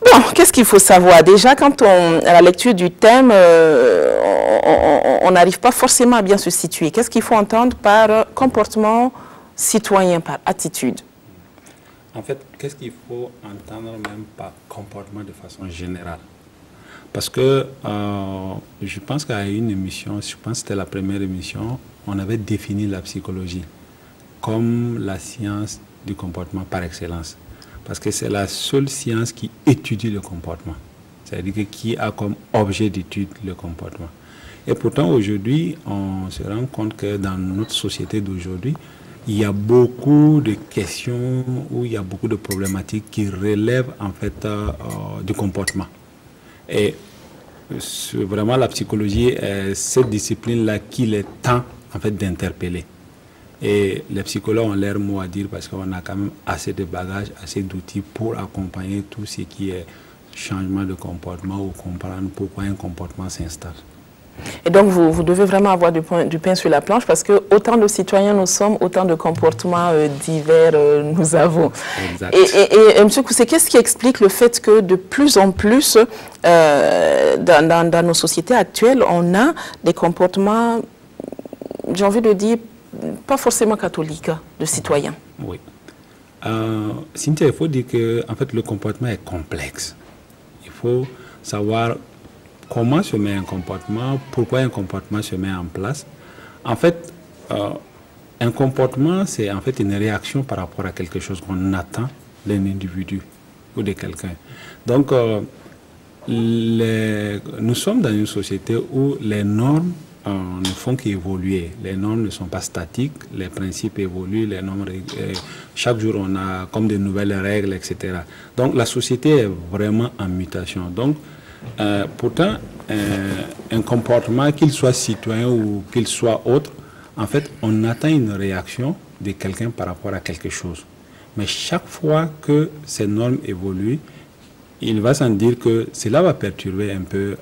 Bon, qu'est-ce qu'il faut savoir? Déjà, quand à la lecture du thème, on n'arrive pas forcément à bien se situer. Qu'est-ce qu'il faut entendre par comportement citoyen, par attitude? En fait, qu'est-ce qu'il faut entendre même par comportement de façon générale? Parce que je pense qu'à une émission, je pense que c'était la première émission, on avait défini la psychologie comme la science du comportement par excellence. Parce que c'est la seule science qui étudie le comportement. C'est-à-dire qui a comme objet d'étude le comportement. Et pourtant, aujourd'hui, on se rend compte que dans notre société d'aujourd'hui, il y a beaucoup de questions ou il y a beaucoup de problématiques qui relèvent en fait du comportement. Et vraiment, la psychologie est cette discipline-là qu'il est temps en fait d'interpeller. Et les psychologues ont leur mot à dire parce qu'on a quand même assez de bagages, assez d'outils pour accompagner tout ce qui est changement de comportement ou comprendre pourquoi un comportement s'installe. Et donc, vous devez vraiment avoir du pain sur la planche parce que autant de citoyens nous sommes, autant de comportements divers nous avons. Exact. Et M. Koussé, qu'est-ce qui explique le fait que de plus en plus, dans nos sociétés actuelles, on a des comportements, j'ai envie de dire, pas forcément catholiques, de citoyens? Oui. Cynthia, il faut dire que en fait, le comportement est complexe. Il faut savoir comment se met un comportement, pourquoi un comportement se met en place. En fait, un comportement, c'est en fait une réaction par rapport à quelque chose qu'on attend d'un individu ou de quelqu'un. Donc, nous sommes dans une société où les normes ne font qu'évoluer. Les normes ne sont pas statiques, les principes évoluent, les normes, chaque jour on a comme de nouvelles règles, etc. Donc la société est vraiment en mutation. Donc, pourtant, un comportement, qu'il soit citoyen ou qu'il soit autre, en fait, on attend une réaction de quelqu'un par rapport à quelque chose. Mais chaque fois que ces normes évoluent, il va sans dire que cela va perturber un peu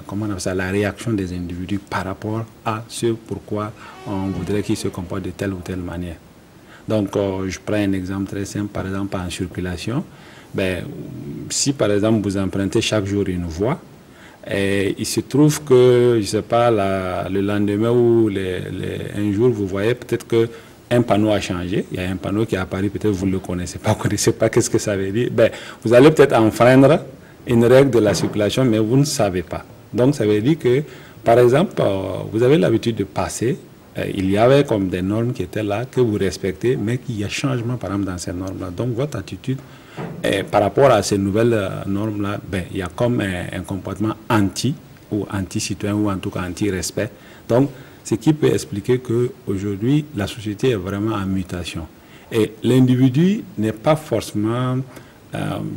comment on appelle ça, la réaction des individus par rapport à ce pourquoi on voudrait qu'ils se comportent de telle ou telle manière. Donc, je prends un exemple très simple, par exemple en circulation. Ben, si par exemple vous empruntez chaque jour une voie, et il se trouve que, je ne sais pas, le lendemain ou un jour, vous voyez peut-être que un panneau a changé, il y a un panneau qui est apparu, peut-être vous ne le connaissez pas, vous ne connaissez pas qu'est-ce que ça veut dire. Ben, vous allez peut-être enfreindre une règle de la circulation, mais vous ne savez pas. Donc ça veut dire que, par exemple, vous avez l'habitude de passer, il y avait comme des normes qui étaient là, que vous respectez, mais qu'il y a changement par exemple dans ces normes-là. Donc votre attitude, par rapport à ces nouvelles normes-là, ben, il y a comme un comportement anti, ou anti-citoyen, ou en tout cas anti-respect. Donc, ce qui peut expliquer qu'aujourd'hui, la société est vraiment en mutation. Et l'individu n'est pas forcément,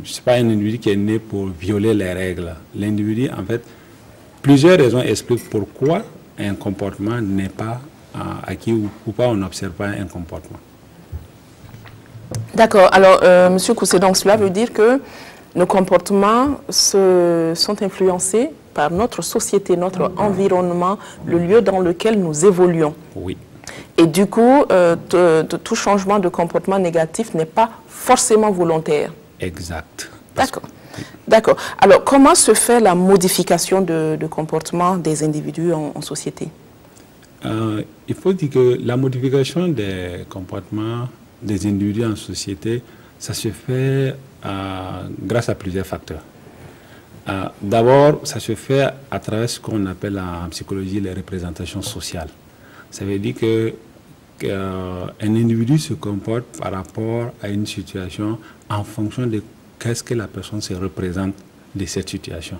c'est pas un individu qui est né pour violer les règles. L'individu, en fait, plusieurs raisons expliquent pourquoi un comportement n'est pas acquis ou pourquoi on n'observe pas un comportement. D'accord. Alors, M. Koussé, donc cela veut dire que nos comportements sont influencés par notre société, notre environnement, le lieu dans lequel nous évoluons. Oui. Et du coup, tout changement de comportement négatif n'est pas forcément volontaire. Exact. D'accord. D'accord. Alors, comment se fait la modification de comportement des individus en société? Il faut dire que la modification des comportements des individus en société, ça se fait grâce à plusieurs facteurs. D'abord, ça se fait à travers ce qu'on appelle en psychologie les représentations sociales. Ça veut dire qu'un individu se comporte par rapport à une situation en fonction de qu'est-ce que la personne se représente de cette situation.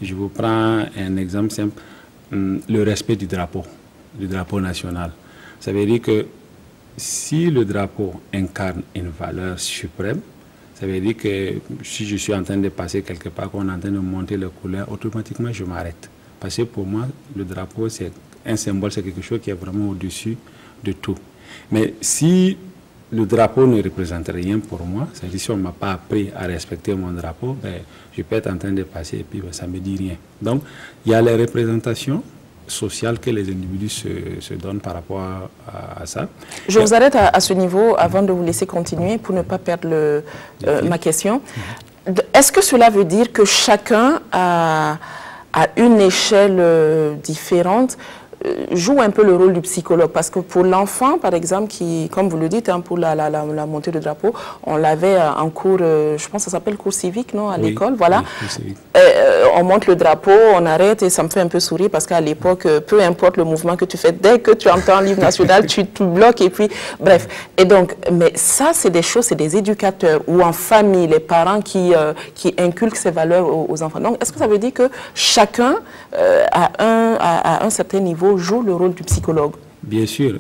Je vous prends un exemple simple, le respect du drapeau national. Ça veut dire que si le drapeau incarne une valeur suprême, ça veut dire que si je suis en train de passer quelque part, qu'on est en train de monter les couleurs, automatiquement je m'arrête. Parce que pour moi, le drapeau, c'est un symbole, c'est quelque chose qui est vraiment au-dessus de tout. Mais si le drapeau ne représente rien pour moi, c'est-à-dire si on ne m'a pas appris à respecter mon drapeau, ben, je peux être en train de passer et puis ben, ça ne me dit rien. Donc, il y a les représentations sociales que les individus se donnent par rapport à ça. Je vous arrête à ce niveau avant de vous laisser continuer pour ne pas perdre ma question. Est-ce que cela veut dire que chacun à une échelle différente joue un peu le rôle du psychologue? Parce que pour l'enfant, par exemple, qui, comme vous le dites, hein, pour la montée de drapeau, on l'avait en cours, je pense que ça s'appelle cours civique, non, à l'école, voilà. Oui, on monte le drapeau, on arrête et ça me fait un peu sourire parce qu'à l'époque, peu importe le mouvement que tu fais, dès que tu entends l'hymne national, tu te bloques et puis, bref. Et donc, mais ça, c'est des choses, c'est des éducateurs ou en famille, les parents qui inculquent ces valeurs aux enfants. Donc, est-ce que ça veut dire que chacun, à un certain niveau, joue le rôle du psychologue? Bien sûr.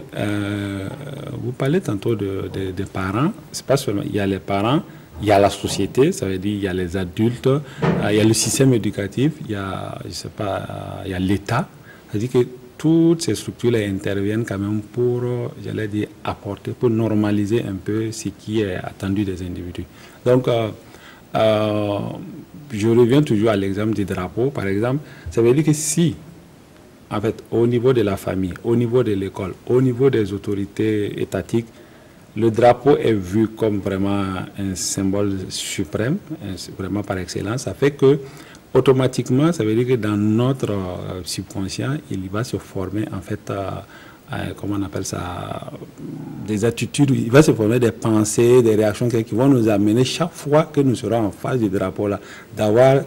Vous parlez tantôt des parents. C'est pas seulement, il y a les parents, il y a la société, ça veut dire il y a les adultes, il y a le système éducatif, il y a, je sais pas, il y a l'État. C'est-à-dire que toutes ces structures interviennent quand même pour, j'allais dire, apporter, pour normaliser un peu ce qui est attendu des individus. Donc, je reviens toujours à l'exemple du drapeau, par exemple. Ça veut dire que si, en fait, au niveau de la famille, au niveau de l'école, au niveau des autorités étatiques, le drapeau est vu comme vraiment un symbole suprême, vraiment par excellence. Ça fait que, automatiquement, ça veut dire que dans notre subconscient, il va se former, en fait, comment on appelle ça, des attitudes, il va se former des pensées, des réactions qui vont nous amener chaque fois que nous serons en face du drapeau-là, d'avoir...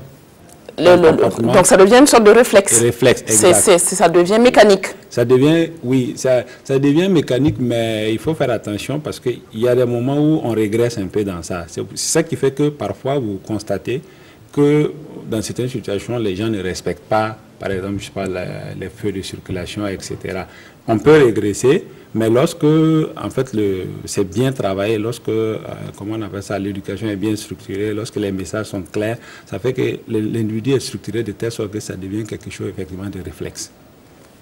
donc ça devient une sorte de réflexe. Réflexe, exact. Ça devient mécanique. Ça devient, oui, ça devient mécanique, mais il faut faire attention parce qu'il y a des moments où on régresse un peu dans ça. C'est ça qui fait que parfois vous constatez que dans certaines situations, les gens ne respectent pas, par exemple, je sais pas, les feux de circulation, etc. On peut régresser, mais lorsque, en fait, c'est bien travaillé, lorsque, comment on appelle ça, l'éducation est bien structurée, lorsque les messages sont clairs, ça fait que l'individu est structuré de telle sorte que ça devient quelque chose, effectivement, de réflexe.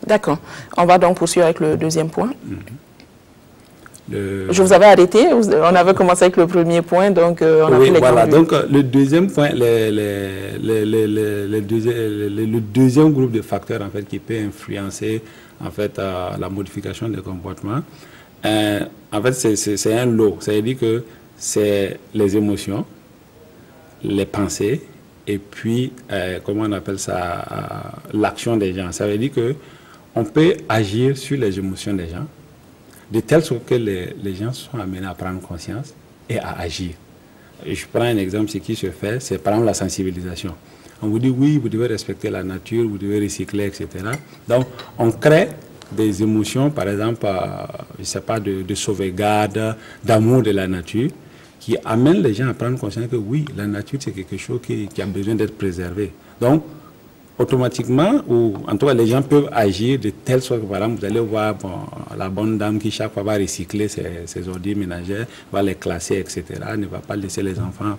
D'accord. On va donc poursuivre avec le deuxième point. Je vous avais arrêté, on avait commencé avec le premier point, donc on a fait les voilà, donc le deuxième point, le deuxième groupe de facteurs en fait, qui peut influencer en fait, la modification des comportements, en fait c'est un lot, ça veut dire que c'est les émotions, les pensées et puis, comment on appelle ça, l'action des gens. Ça veut dire qu'on peut agir sur les émotions des gens, de telle sorte que les gens sont amenés à prendre conscience et à agir. Et je prends un exemple, ce qui se fait, c'est par exemple la sensibilisation. On vous dit oui, vous devez respecter la nature, vous devez recycler, etc. Donc, on crée des émotions, par exemple, je ne sais pas, de sauvegarde, d'amour de la nature, qui amènent les gens à prendre conscience que oui, la nature, c'est quelque chose qui a besoin d'être préservé. Donc, automatiquement, ou en tout cas, les gens peuvent agir de telle sorte que, par exemple, vous allez voir la bonne dame qui, chaque fois, va recycler ses ordures ménagères, va les classer, etc., ne va pas laisser les enfants,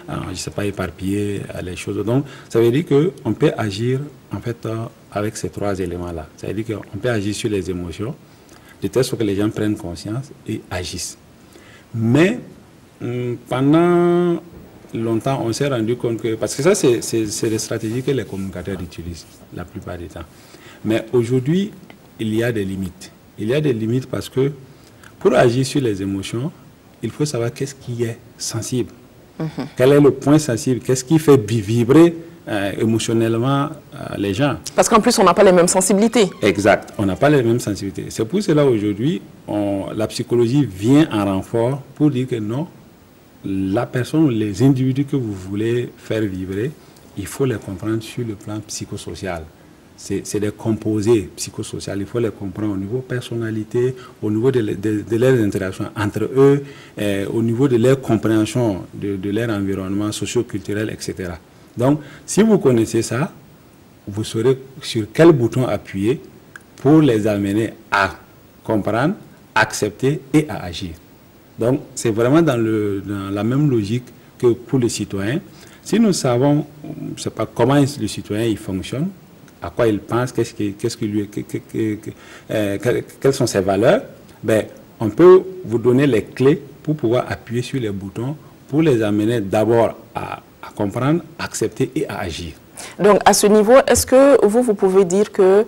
je ne sais pas, éparpiller les choses. Donc, ça veut dire qu'on peut agir, en fait, avec ces trois éléments-là. Ça veut dire qu'on peut agir sur les émotions, de telle sorte que les gens prennent conscience et agissent. Mais, pendant longtemps, on s'est rendu compte que... Parce que ça, c'est des stratégies que les communicateurs utilisent la plupart du temps. Mais aujourd'hui, il y a des limites. Il y a des limites parce que pour agir sur les émotions, il faut savoir qu'est-ce qui est sensible. Quel est le point sensible? Qu'est-ce qui fait vibrer émotionnellement les gens? Parce qu'en plus, on n'a pas les mêmes sensibilités. Exact. On n'a pas les mêmes sensibilités. C'est pour cela aujourd'hui, la psychologie vient en renfort pour dire que non, la personne, les individus que vous voulez faire vibrer, il faut les comprendre sur le plan psychosocial. C'est des composés psychosociaux. Il faut les comprendre au niveau personnalité, au niveau de leurs interactions entre eux, au niveau de leur compréhension de leur environnement socio-culturel, etc. Donc, si vous connaissez ça, vous saurez sur quel bouton appuyer pour les amener à comprendre, accepter et à agir. Donc, c'est vraiment dans la même logique que pour le citoyen. Si nous savons, je ne sais pas comment le citoyen il fonctionne, à quoi il pense, quelles sont ses valeurs, ben, on peut vous donner les clés pour pouvoir appuyer sur les boutons pour les amener d'abord à comprendre, accepter et à agir. Donc, à ce niveau, est-ce que vous pouvez dire que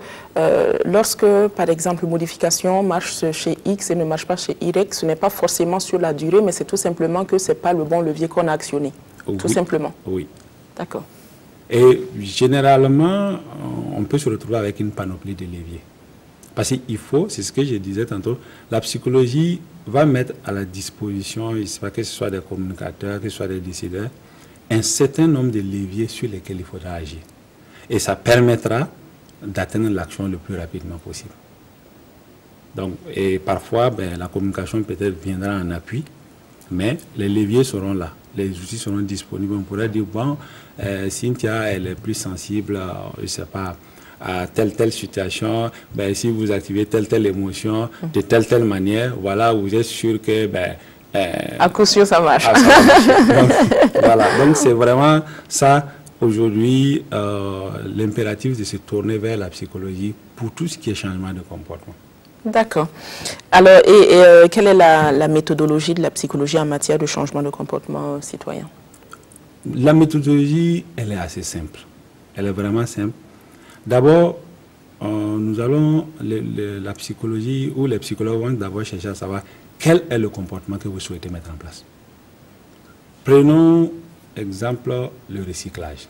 lorsque, par exemple, modification marche chez X et ne marche pas chez Y, ce n'est pas forcément sur la durée, mais c'est tout simplement que ce n'est pas le bon levier qu'on a actionné, tout simplement? Oui. D'accord. Et généralement, on peut se retrouver avec une panoplie de leviers. Parce qu'il faut, c'est ce que je disais tantôt, la psychologie va mettre à la disposition, je ne sais pas, que ce soit des communicateurs, que ce soit des décideurs, un certain nombre de leviers sur lesquels il faudra agir. Et ça permettra d'atteindre l'action le plus rapidement possible. Donc, et parfois, ben, la communication peut-être viendra en appui, mais les leviers seront là, les outils seront disponibles. On pourrait dire, bon, Cynthia, elle est plus sensible, je ne sais pas, à telle situation, ben, si vous activez telle émotion, de telle manière, voilà, vous êtes sûr que... Ben, à coup sûr, ça marche. Donc, voilà, donc c'est vraiment ça, aujourd'hui, l'impératif de se tourner vers la psychologie pour tout ce qui est changement de comportement. D'accord. Alors, quelle est la méthodologie de la psychologie en matière de changement de comportement citoyen? La méthodologie, elle est assez simple. Elle est vraiment simple. D'abord, nous allons, la psychologie ou les psychologues vont d'abord chercher à savoir quel est le comportement que vous souhaitez mettre en place. Prenons, exemple, le recyclage.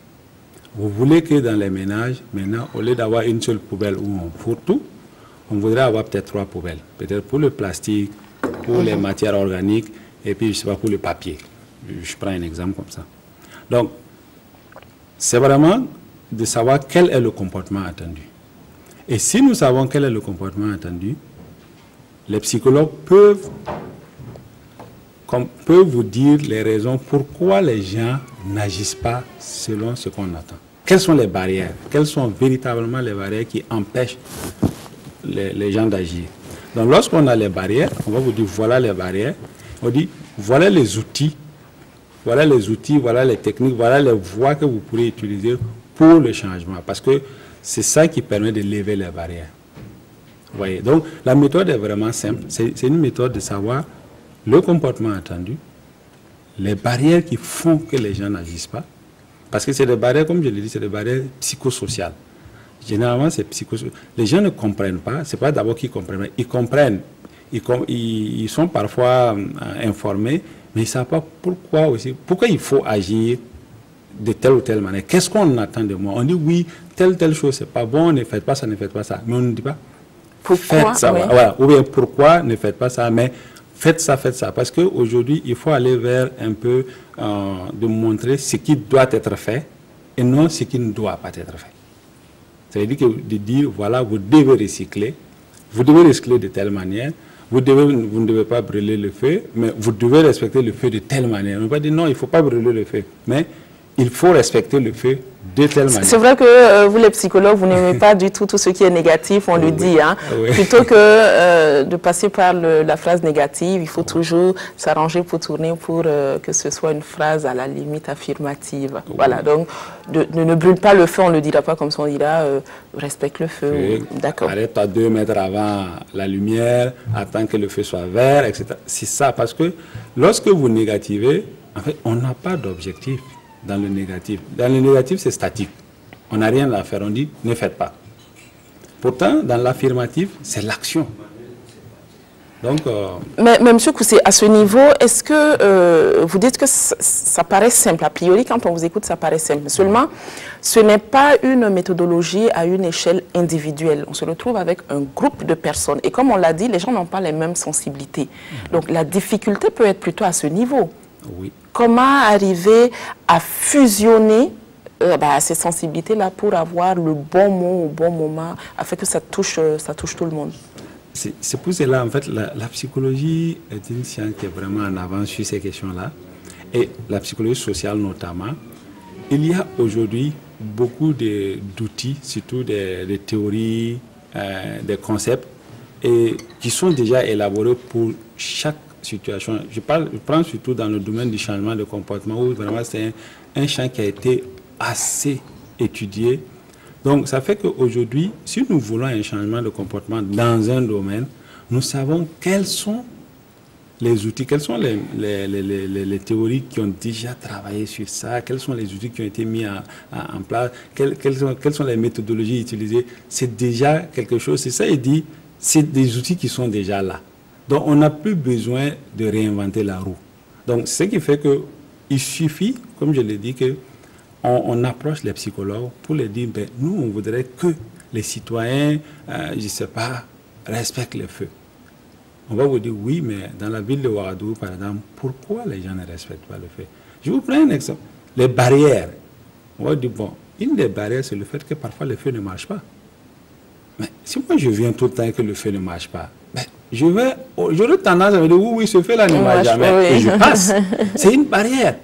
Vous voulez que dans les ménages, maintenant, au lieu d'avoir une seule poubelle où on fout tout, on voudrait avoir peut-être 3 poubelles. Peut-être pour le plastique, pour les matières organiques, et puis, je ne sais pas, pour le papier. Je prends un exemple comme ça. Donc, c'est vraiment de savoir quel est le comportement attendu. Et si nous savons quel est le comportement attendu, les psychologues peuvent vous dire les raisons pourquoi les gens n'agissent pas selon ce qu'on attend. Quelles sont les barrières? Quelles sont véritablement les barrières qui empêchent les gens d'agir? Donc lorsqu'on a les barrières, on va vous dire voilà les barrières, on dit voilà les outils, voilà les techniques, voilà les voies que vous pourrez utiliser pour le changement. Parce que c'est ça qui permet de lever les barrières. Vous voyez? Donc la méthode est vraiment simple. C'est une méthode de savoir le comportement attendu, les barrières qui font que les gens n'agissent pas. Parce que c'est des barrières, comme je l'ai dit, c'est des barrières psychosociales. Généralement, c'est psychosocial. Les gens ne comprennent pas. Ce n'est pas d'abord qu'ils comprennent. Ils comprennent. Ils sont parfois informés, mais ils ne savent pas pourquoi aussi. Pourquoi il faut agir de telle ou telle manière. Qu'est-ce qu'on attend de moi? On dit oui, telle chose, c'est pas bon, ne faites pas ça, ne faites pas ça. Mais on ne dit pas pourquoi, faites ça. Oui. Voilà. Ou bien pourquoi ne faites pas ça, mais faites ça. Parce qu'aujourd'hui, il faut aller vers un peu de montrer ce qui doit être fait et non ce qui ne doit pas être fait. Ça veut dire que de dire, voilà, vous devez recycler de telle manière, vous ne devez pas brûler le feu, mais vous devez respecter le feu de telle manière. On ne va pas dire non, il ne faut pas brûler le feu, mais il faut respecter le feu de telle manière. C'est vrai que vous, les psychologues, vous n'aimez pas du tout ce qui est négatif, on le dit. Hein. Oui. Plutôt que de passer par la phrase négative, il faut toujours s'arranger pour tourner pour que ce soit une phrase à la limite affirmative. Oui. Voilà, donc ne brûle pas le feu, on ne le dira pas comme ça, on dira respecte le feu. Oui. D'accord. Arrête-toi 2 mètres avant la lumière, attends que le feu soit vert, etc. C'est ça, parce que lorsque vous négativez, en fait, on n'a pas d'objectif. Dans le négatif. Dans le négatif, c'est statique. On n'a rien à faire. On dit, ne faites pas. Pourtant, dans l'affirmatif, c'est l'action. Donc, mais M. Koussé, à ce niveau, est-ce que vous dites que ça paraît simple? A priori, quand on vous écoute, ça paraît simple. Seulement, ce n'est pas une méthodologie à une échelle individuelle. On se retrouve avec un groupe de personnes. Et comme on l'a dit, les gens n'ont pas les mêmes sensibilités. Donc, la difficulté peut être plutôt à ce niveau. Oui. Comment arriver à fusionner ces sensibilités-là pour avoir le bon mot au bon moment, afin que ça touche tout le monde? C'est pour cela, en fait, la psychologie est une science qui est vraiment en avance sur ces questions-là. Et la psychologie sociale notamment. Il y a aujourd'hui beaucoup d'outils, surtout des théories, des concepts. et qui sont déjà élaborés pour chaque situation. Je prends surtout dans le domaine du changement de comportement où vraiment c'est un champ qui a été assez étudié. Donc ça fait qu'aujourd'hui, si nous voulons un changement de comportement dans un domaine, nous savons quels sont les outils, quelles sont les théories qui ont déjà travaillé sur ça, quels sont les outils qui ont été mis en place, quelles sont les méthodologies utilisées. C'est déjà quelque chose, c'est ça, il dit, c'est des outils qui sont déjà là. Donc on n'a plus besoin de réinventer la roue. Donc ce qui fait qu'il suffit, comme je l'ai dit, qu'on approche les psychologues pour leur dire, ben, nous on voudrait que les citoyens, je ne sais pas, respectent le feu. On va vous dire, oui, mais dans la ville de Ouagadougou, par exemple, pourquoi les gens ne respectent pas le feu? Je vous prends un exemple. Les barrières. On va dire, bon, une des barrières, c'est le fait que parfois le feu ne marche pas. Mais si moi je viens tout le temps et que le feu ne marche pas, ben, j'aurais tendance à me dire, oui, ce feu-là ne marche jamais. Oui. Et je passe. C'est une barrière.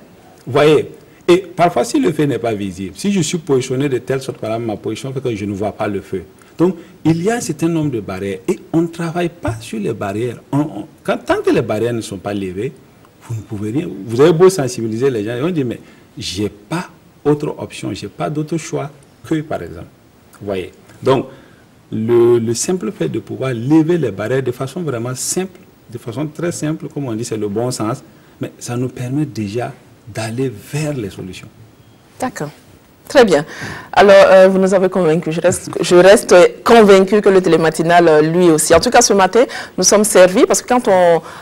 Vous voyez? Et parfois, si le feu n'est pas visible, si je suis positionné de telle sorte, par exemple, ma position fait que je ne vois pas le feu. Donc, il y a un certain nombre de barrières et on ne travaille pas sur les barrières. Tant que les barrières ne sont pas levées, vous ne pouvez rien. Vous avez beau sensibiliser les gens et on dit, mais je n'ai pas autre option, je n'ai pas d'autre choix que, par exemple. Vous voyez? Donc, le simple fait de pouvoir lever les barrières de façon vraiment simple, de façon très simple, comme on dit, c'est le bon sens, mais ça nous permet déjà d'aller vers les solutions. D'accord. Très bien. Alors, vous nous avez convaincus. Je reste convaincu que le télématinal, lui aussi. En tout cas, ce matin, nous sommes servis parce que quand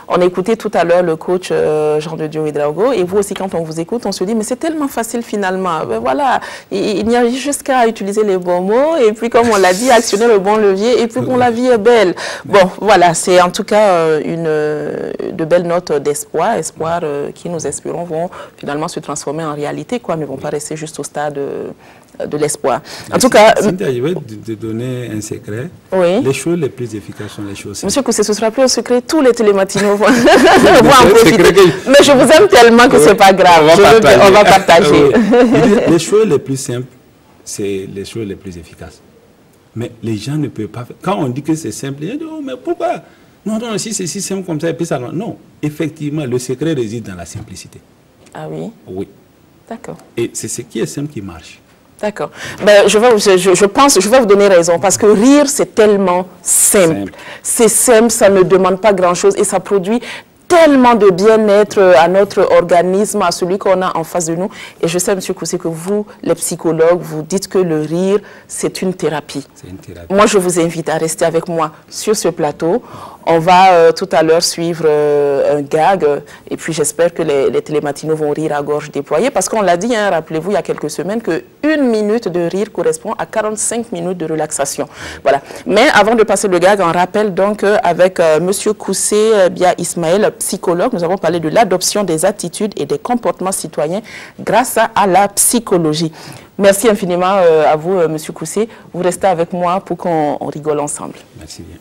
on écoutait tout à l'heure le coach Jean de Dieu Ouédraogo, et vous aussi, quand on vous écoute, on se dit, mais c'est tellement facile finalement. Ben voilà, il n'y a juste qu'à utiliser les bons mots et puis, comme on l'a dit, actionner le bon levier et puis bon, la vie est belle. Bon, voilà, c'est en tout cas de belles notes d'espoir, qui, nous espérons, vont finalement se transformer en réalité, quoi, ne vont pas rester juste au stade de l'espoir. En tout cas... Cynthia, je vais te donner un secret. Oui. Les choses les plus efficaces sont les choses simples. Monsieur Koussé, ce sera plus un secret. Tous les télématinaux vont en profiter. Mais je vous aime tellement que ce n'est pas grave. On va partager. Les choses les plus simples, c'est les choses les plus efficaces. Mais les gens ne peuvent pas faire. Quand on dit que c'est simple, ils disent, oh, mais pourquoi? Non, si c'est si simple comme ça, et puis ça... Non, effectivement, le secret réside dans la simplicité. Ah oui? Oui. D'accord. Et c'est ce qui est simple qui marche. D'accord. Ben, je vais vous donner raison, parce que rire, c'est tellement simple. C'est simple, ça ne demande pas grand-chose et ça produit tellement de bien-être à notre organisme, à celui qu'on a en face de nous. Et je sais, M. Koussé, que vous, les psychologues, vous dites que le rire, c'est une thérapie. C'est une thérapie. Moi, je vous invite à rester avec moi sur ce plateau. On va tout à l'heure suivre un gag et puis j'espère que les télématinaux vont rire à gorge déployée parce qu'on l'a dit, hein, rappelez-vous, il y a quelques semaines, qu'une minute de rire correspond à 45 minutes de relaxation. Voilà. Mais avant de passer le gag, on rappelle donc avec M. Koussé Bia Ismaël, psychologue, nous avons parlé de l'adoption des attitudes et des comportements citoyens grâce à la psychologie. Merci infiniment à vous, M. Koussé. Vous restez avec moi pour qu'on rigole ensemble. Merci bien.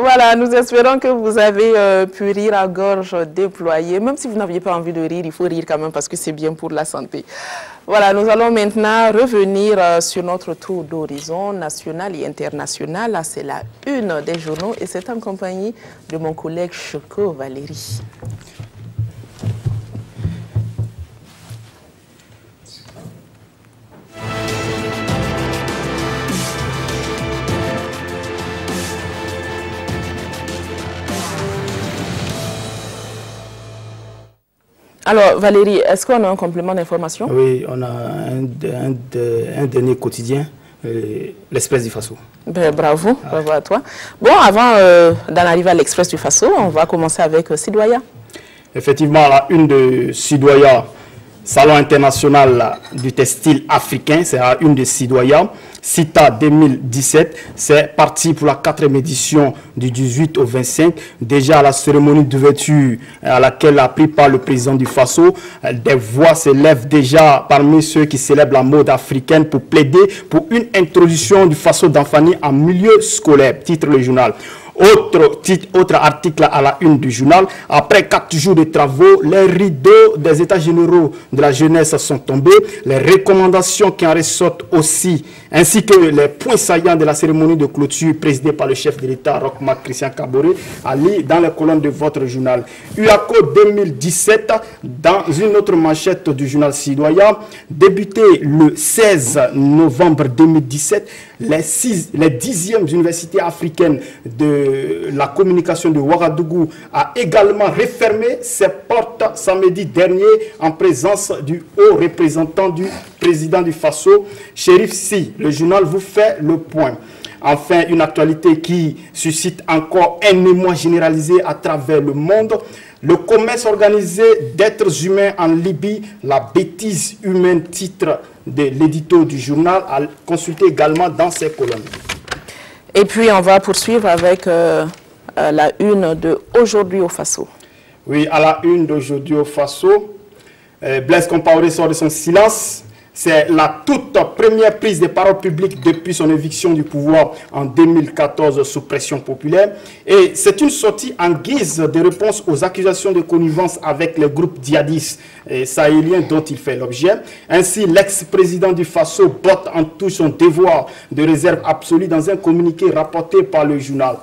Voilà, nous espérons que vous avez pu rire à gorge déployée. Même si vous n'aviez pas envie de rire, il faut rire quand même parce que c'est bien pour la santé. Voilà, nous allons maintenant revenir sur notre tour d'horizon national et international. C'est la une des journaux et c'est en compagnie de mon collègue Choco Valérie. Alors, Valérie, est-ce qu'on a un complément d'information? Oui, on a un dernier quotidien, l'Express du Faso. Ben, bravo, bravo à toi. Bon, avant d'en arriver à l'Express du Faso, on va commencer avec Sidoya. Effectivement, à la une de Sidoya, Salon international du textile africain, c'est à la une de Sidoya. CITA 2017, c'est parti pour la 4e édition du 18 au 25. Déjà à la cérémonie d'ouverture à laquelle a pris part le président du Faso, des voix s'élèvent déjà parmi ceux qui célèbrent la mode africaine pour plaider pour une introduction du Faso d'Anfani en milieu scolaire, titre le journal. Autre article à la une du journal. Après 4 jours de travaux, les rideaux des états généraux de la jeunesse sont tombés. Les recommandations qui en ressortent aussi, ainsi que les points saillants de la cérémonie de clôture présidée par le chef de l'État, Roch-Marc Christian Kaboré, à lire dans les colonnes de votre journal. UACO 2017, dans une autre manchette du journal Sidoya, débuté le 16 novembre 2017, les 10e universités africaines de la communication de Ouagadougou a également refermé ses portes samedi dernier en présence du haut représentant du président du Faso, Chérif Sy. Le journal vous fait le point. Enfin, une actualité qui suscite encore un émoi généralisé à travers le monde. Le commerce organisé d'êtres humains en Libye, la bêtise humaine, titre de l'édito du journal, à consulter également dans ses colonnes. Et puis, on va poursuivre avec la une de Aujourd'hui au Faso. Oui, à la une d'Aujourd'hui au Faso, Blaise Compaoré sort de son silence. C'est la toute première prise de parole publique depuis son éviction du pouvoir en 2014 sous pression populaire. Et c'est une sortie en guise de réponse aux accusations de connivence avec les groupes djihadistes sahéliens dont il fait l'objet. Ainsi, l'ex-président du Faso botte en tout son devoir de réserve absolue dans un communiqué rapporté par le journal.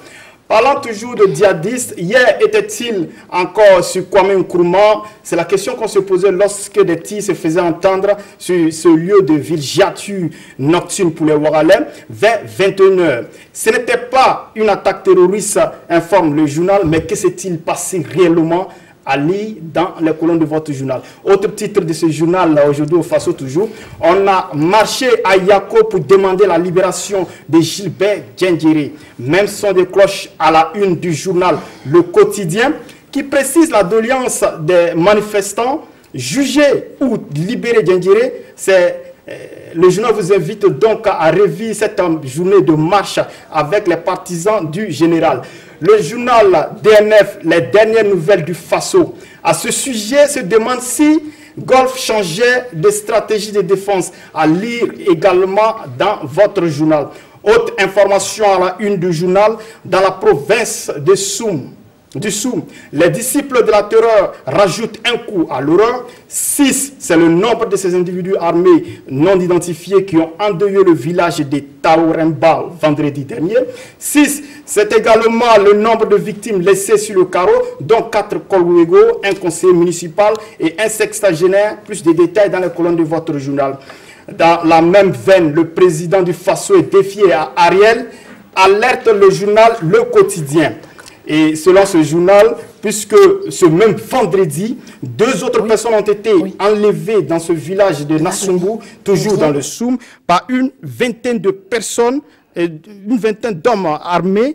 Parlant toujours de djihadistes, hier était-il encore sur Kwame Nkrumah? C'est la question qu'on se posait lorsque des tirs se faisaient entendre sur ce lieu de villégiature nocturne pour les Ouaralais vers 21h. Ce n'était pas une attaque terroriste, informe le journal, mais que s'est-il passé réellement? À lire dans les colonnes de votre journal. Autre titre de ce journal, Aujourd'hui au Faso toujours, on a marché à Yako pour demander la libération de Gilbert Djendjéré. Même son de cloche à la une du journal Le Quotidien, qui précise la doléance des manifestants jugés ou libérés Djendjéré. Le journal vous invite donc à revivre cette journée de marche avec les partisans du général. Le journal DNF, les dernières nouvelles du Faso. À ce sujet, se demande si Golf changeait de stratégie de défense. À lire également dans votre journal. Autre information à la une du journal, dans la province de Soum. Les disciples de la terreur rajoutent un coup à l'horreur. 6, c'est le nombre de ces individus armés non identifiés qui ont endeuillé le village de Taoremba vendredi dernier. 6, c'est également le nombre de victimes laissées sur le carreau, dont 4 Kolwego, un conseiller municipal et un sexagénaire. Plus de détails dans les colonnes de votre journal. Dans la même veine, le président du Faso est défié à Ariel, alerte le journal Le Quotidien. Et selon ce journal, puisque ce même vendredi, 2 autres personnes ont été enlevées dans ce village de Nassumbu, toujours dans le Soum, par une vingtaine de personnes, une vingtaine d'hommes armés,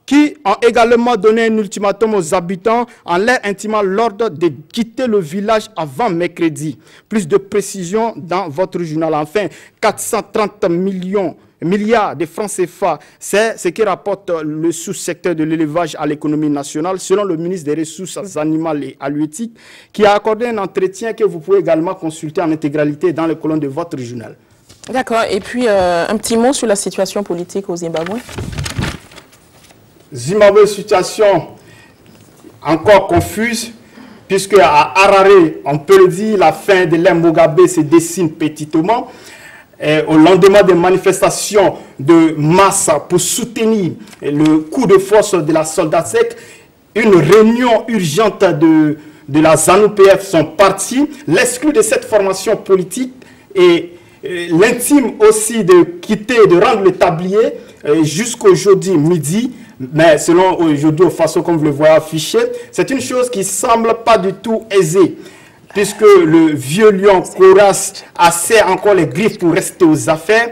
qui ont également donné un ultimatum aux habitants en leur intimant l'ordre de quitter le village avant mercredi. Plus de précisions dans votre journal. Enfin, 430 milliards de francs CFA, c'est ce qui rapporte le sous-secteur de l'élevage à l'économie nationale, selon le ministre des Ressources animales et halieutiques, qui a accordé un entretien que vous pouvez également consulter en intégralité dans les colonnes de votre journal. D'accord. Et puis, un petit mot sur la situation politique au Zimbabwe. Zimbabwe, situation encore confuse, puisque à Harare, on peut le dire, la fin de l'ère Mugabe se dessine petitement. Au lendemain des manifestations de masse pour soutenir le coup de force de la Soldat-Sec, une réunion urgente de la ZANU-PF sont partis. L'exclu de cette formation politique et l'intime aussi de quitter, de rendre le tablier jusqu'aujourd'hui midi. Mais selon aujourd'hui au Faso, comme vous le voyez affiché, c'est une chose qui ne semble pas du tout aisée, puisque le vieux lion Koras a encore les griffes pour rester aux affaires.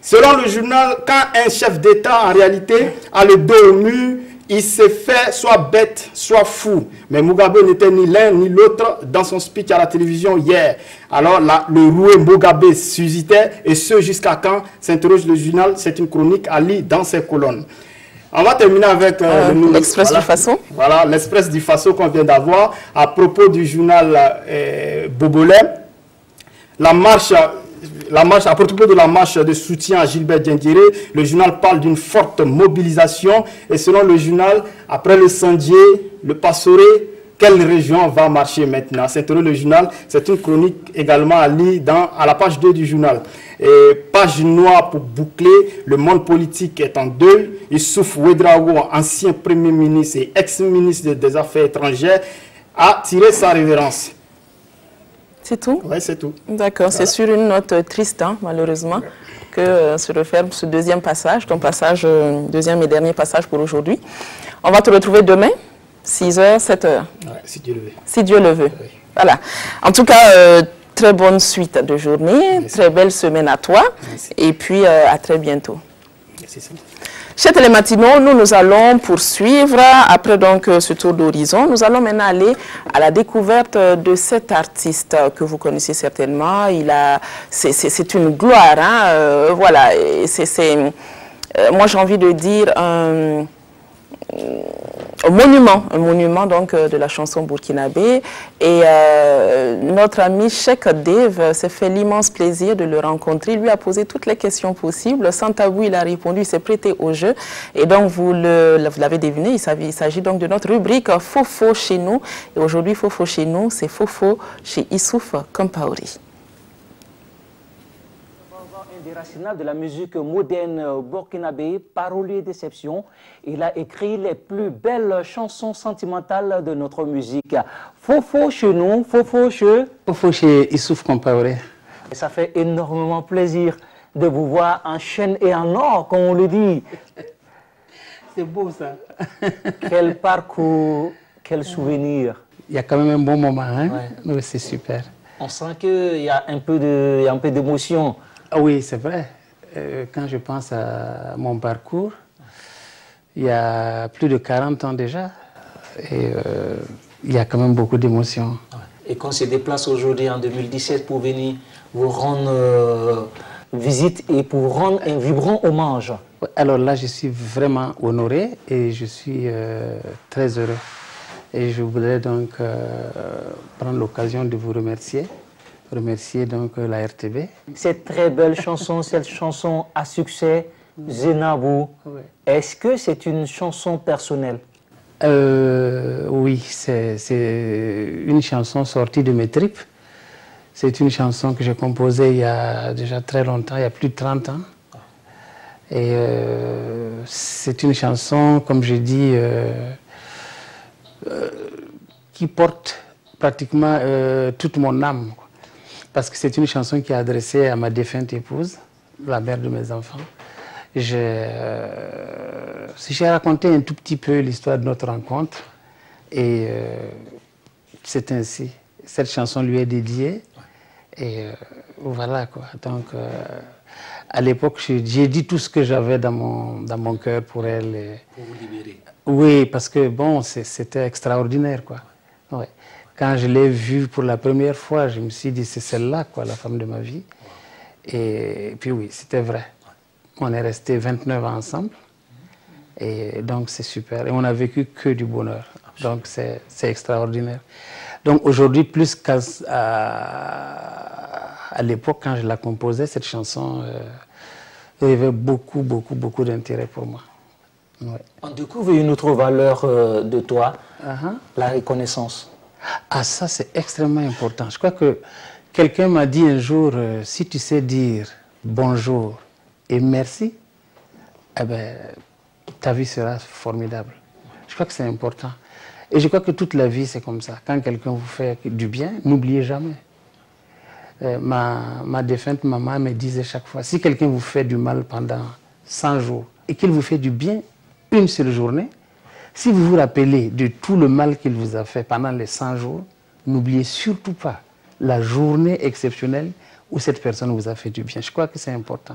Selon le journal, quand un chef d'État, en réalité, a le dos au mur, il s'est fait soit bête, soit fou. Mais Mugabe n'était ni l'un ni l'autre dans son speech à la télévision hier. Alors le roué Mugabe suscitait, et ce jusqu'à quand, s'interroge le journal, c'est une chronique à lire dans ses colonnes. On va terminer avec l'Express du Faso. Voilà, l'Express du Faso qu'on vient d'avoir à propos du journal Bobolé. À propos de la marche de soutien à Gilbert Diendéré, le journal parle d'une forte mobilisation. Et selon le journal, après le Sandié, le Passoré, quelle région va marcher maintenant? C'est le journal. C'est une chronique également à lire à la page 2 du journal. Et page noire pour boucler, le monde politique est en deuil. Issouf Ouédraogo, ancien premier ministre et ex-ministre des Affaires étrangères, a tiré sa révérence. C'est tout? Oui, c'est tout. D'accord, voilà. C'est sur une note triste, hein, malheureusement, que se referme ce deuxième passage, ton passage, deuxième et dernier passage pour aujourd'hui. On va te retrouver demain, 6h, 7h. Ouais, si Dieu le veut. Si Dieu le veut. Oui. Voilà. En tout cas, très bonne suite de journée, merci. Très belle semaine à toi, merci. Et puis à très bientôt. Merci. Chers télématinaux, nous allons poursuivre. Après donc ce tour d'horizon, nous allons maintenant aller à la découverte de cet artiste que vous connaissez certainement. C'est une gloire, hein, voilà. Moi j'ai envie de dire un monument donc de la chanson burkinabé. Et notre ami Cheikh Dave s'est fait l'immense plaisir de le rencontrer. Il lui a posé toutes les questions possibles. Sans tabou, il a répondu, il s'est prêté au jeu. Et donc, vous l'avez deviné, il s'agit donc de notre rubrique Fofo chez nous. Et aujourd'hui, Fofo chez nous, c'est Fofo chez Issouf Kampaori. De la musique moderne burkinabé, parolier d'exception. Il a écrit les plus belles chansons sentimentales de notre musique. Fofo chez nous, Fofo chez Issouf Kampaori. Ça fait énormément plaisir de vous voir en chaîne et en or, comme on le dit. C'est beau ça. Quel parcours, quel souvenir. Il y a quand même un bon moment, hein? Ouais. Oui, c'est super. On sent qu'il y a un peu d'émotion. Ah oui, c'est vrai. Quand je pense à mon parcours, il y a plus de 40 ans déjà, et il y a quand même beaucoup d'émotions. Et qu'on se déplace aujourd'hui en 2017 pour venir vous rendre visite et pour vous rendre un vibrant hommage. Alors là, je suis vraiment honoré et je suis très heureux. Et je voudrais donc prendre l'occasion de vous remercier donc la RTB. Cette très belle chanson, cette chanson à succès, Zenabou, est-ce que c'est une chanson personnelle? Oui, c'est une chanson sortie de mes tripes. C'est une chanson que j'ai composée il y a déjà très longtemps, il y a plus de 30 ans. Et c'est une chanson, comme je dis, qui porte pratiquement toute mon âme. Parce que c'est une chanson qui est adressée à ma défunte épouse, la mère de mes enfants. Si j'ai raconté un tout petit peu l'histoire de notre rencontre, et c'est ainsi. Cette chanson lui est dédiée, et voilà quoi. Donc, à l'époque, j'ai dit tout ce que j'avais dans mon cœur pour elle. Et... Pour vous libérer. Oui, parce que bon, c'était extraordinaire quoi. Ouais. Quand je l'ai vue pour la première fois, je me suis dit, c'est celle-là, quoi, la femme de ma vie. Et puis oui, c'était vrai. On est restés 29 ans ensemble. Et donc, c'est super. Et on n'a vécu que du bonheur. Donc, c'est extraordinaire. Donc, aujourd'hui, plus qu'à l'époque, quand je la composais, cette chanson, il y avait beaucoup d'intérêt pour moi. Ouais. On découvre une autre valeur de toi, la reconnaissance. Ah, ça c'est extrêmement important. Je crois que quelqu'un m'a dit un jour, si tu sais dire bonjour et merci, eh ben, ta vie sera formidable. Je crois que c'est important. Et je crois que toute la vie, c'est comme ça. Quand quelqu'un vous fait du bien, n'oubliez jamais. Ma défunte maman me disait chaque fois, si quelqu'un vous fait du mal pendant 100 jours et qu'il vous fait du bien une seule journée, si vous vous rappelez de tout le mal qu'il vous a fait pendant les 100 jours, n'oubliez surtout pas la journée exceptionnelle où cette personne vous a fait du bien. Je crois que c'est important.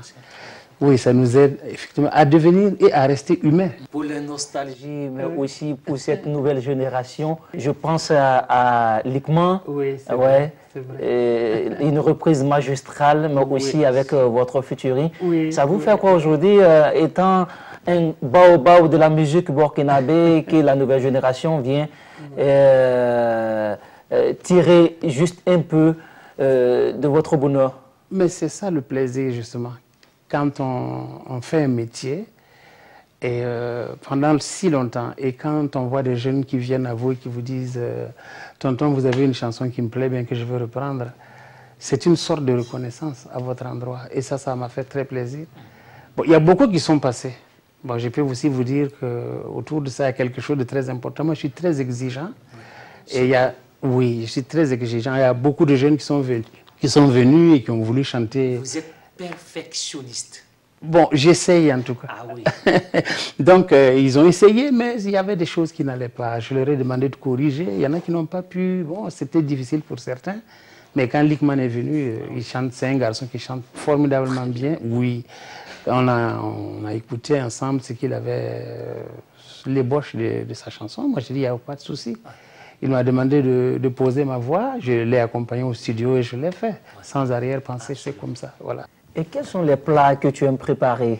Oui, ça nous aide effectivement à devenir et à rester humain. Pour la nostalgie, mais aussi pour cette nouvelle génération, je pense à Likman. Oui, c'est vrai. Une reprise magistrale, mais aussi avec votre futuriste. Oui, ça vous fait quoi aujourd'hui, étant un baobab de la musique burkinabé, que la nouvelle génération vient tirer juste un peu de votre bonheur? Mais c'est ça le plaisir, justement. Quand on fait un métier, et pendant si longtemps, et quand on voit des jeunes qui viennent à vous et qui vous disent « Tonton, vous avez une chanson qui me plaît bien, que je veux reprendre », c'est une sorte de reconnaissance à votre endroit. Et ça m'a fait très plaisir. Bon, il y a beaucoup qui sont passés. Bon, je peux aussi vous dire qu'autour de ça, il y a quelque chose de très important. Moi, je suis très exigeant. Et il y a, oui, je suis très exigeant. Il y a beaucoup de jeunes qui sont venus et qui ont voulu chanter. Vous êtes perfectionniste. Bon, j'essaye en tout cas. Ah oui. Donc, ils ont essayé, mais il y avait des choses qui n'allaient pas. Je leur ai demandé de corriger. Il y en a qui n'ont pas pu. Bon, c'était difficile pour certains. Mais quand Likman est venu, il chante, c'est un garçon qui chante formidablement bien. Oui, on a écouté ensemble ce qu'il avait, l'ébauche de sa chanson. Moi, je dis, il n'y a pas de souci. Il m'a demandé de poser ma voix. Je l'ai accompagné au studio et je l'ai fait. Sans arrière-pensée, c'est comme ça. Voilà. Et quels sont les plats que tu aimes préparer?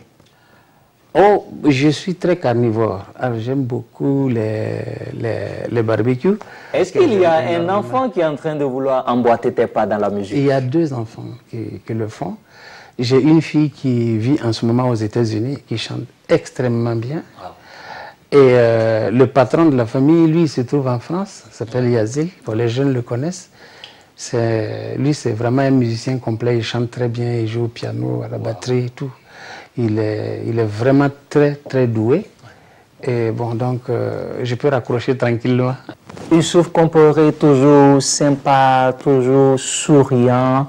Oh, je suis très carnivore. Alors, j'aime beaucoup les barbecues. Est-ce qu'il y a un enfant qui est en train de vouloir emboîter tes pas dans la musique? Il y a 2 enfants qui le font. J'ai une fille qui vit en ce moment aux États-Unis, qui chante extrêmement bien. Wow. Et le patron de la famille, lui, il se trouve en France, s'appelle Yazil. Bon, les jeunes le connaissent. Lui, c'est vraiment un musicien complet. Il chante très bien, il joue au piano, à la batterie et tout. Il est vraiment très, très doué. Et bon, donc, je peux raccrocher tranquillement. Youssouf Komporé, toujours sympa, toujours souriant.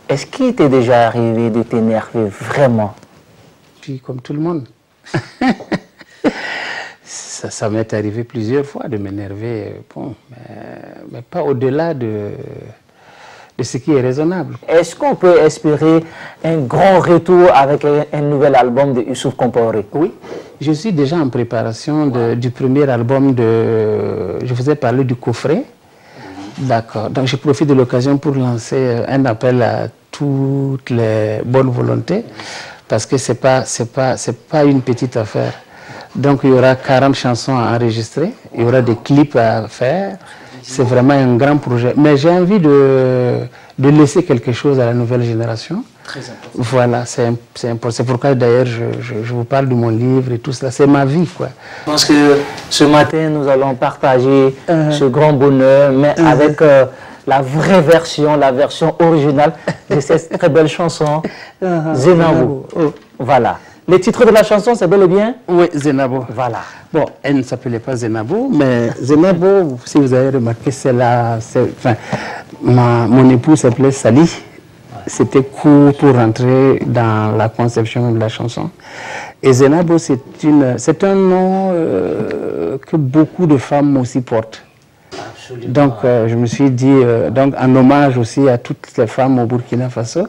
Est-ce qu'il t'est déjà arrivé de t'énerver vraiment? Puis, comme tout le monde. Ça m'est arrivé plusieurs fois de m'énerver, bon, mais pas au-delà de ce qui est raisonnable. Est-ce qu'on peut espérer un grand retour avec un nouvel album de Youssouf Komporé? Oui. Je suis déjà en préparation du premier album je vous ai parlé du coffret. D'accord. Donc je profite de l'occasion pour lancer un appel à toutes les bonnes volontés, parce que c'est pas une petite affaire. Donc il y aura 40 chansons à enregistrer, il y aura des clips à faire. C'est vraiment un grand projet. Mais j'ai envie de laisser quelque chose à la nouvelle génération. Très important. Voilà, c'est important. C'est pourquoi d'ailleurs je vous parle de mon livre et tout cela. C'est ma vie, quoi. Je pense que ce matin, nous allons partager ce grand bonheur, mais avec la vraie version, la version originale de cette très belle chanson, Zenabo. Voilà. Le titre de la chanson, c'est bel et bien? Oui, Zenabo. Voilà. Bon, elle ne s'appelait pas Zenabo, mais Zenabo, si vous avez remarqué, mon époux s'appelait Sali. C'était court pour rentrer dans la conception de la chanson. Et Zenabo, c'est un nom que beaucoup de femmes aussi portent. Absolument. Donc, je me suis dit, donc, en hommage aussi à toutes les femmes au Burkina Faso,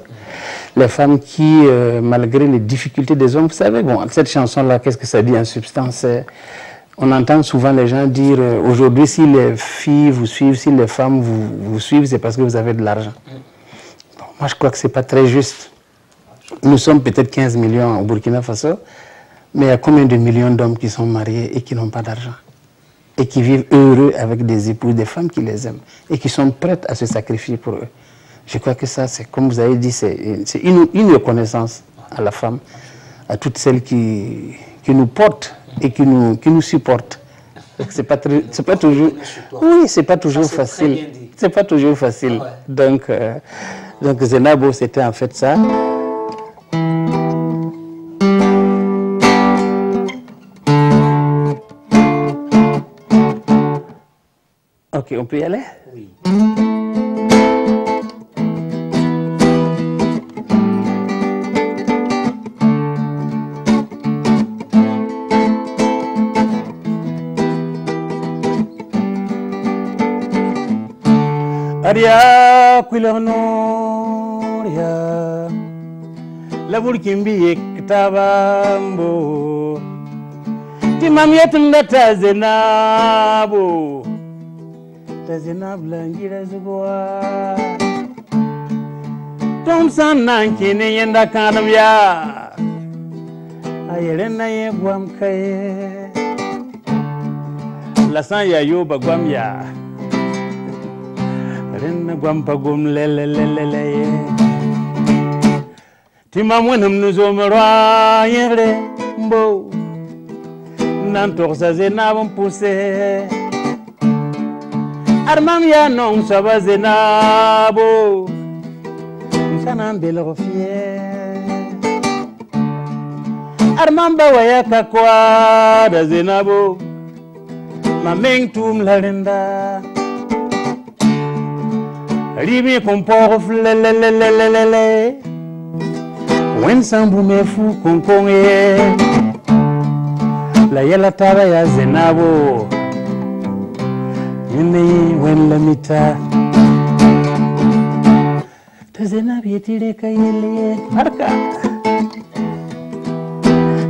les femmes qui, malgré les difficultés des hommes, vous savez, bon, cette chanson-là, qu'est-ce que ça dit en substance? On entend souvent les gens dire, aujourd'hui, si les filles vous suivent, si les femmes vous suivent, c'est parce que vous avez de l'argent. Bon, moi, je crois que ce n'est pas très juste. Nous sommes peut-être 15 millions au Burkina Faso, mais il y a combien de millions d'hommes qui sont mariés et qui n'ont pas d'argent? Et qui vivent heureux avec des épouses, des femmes qui les aiment, et qui sont prêtes à se sacrifier pour eux. Je crois que ça, c'est comme vous avez dit, c'est une reconnaissance à la femme, à toutes celles qui nous porte et qui nous supporte. C'est pas toujours, oui, c'est pas toujours facile. C'est pas toujours facile. Ouais. Donc Zenabo, c'était en fait ça. Ok, on peut y aller? Oui. Aria Quilanoria La Burkimbi Tabambo Timamiatunda Tazenabo Tazenab Langira Zugwa Thompson Nankini Yenda Kanamya Ayelena Yegwamkaye Lasanya Yoba Gwamya Rena Gwampa Gum Lele Timamwenum Nuzomara Yere Mbo Nantor Sazenabon Pousse Armam ya non Sabazenabo Sanan Belrofie Armam Bawayaka Kwa da Zenabo Mameng Tum Larenda Ribi Komporf Lelelelelele Wen Sambu Mefu Konkonge La Yela Taba ya Zenabo Yene Wen Lamita Tazenabi Yetire Kayele Marka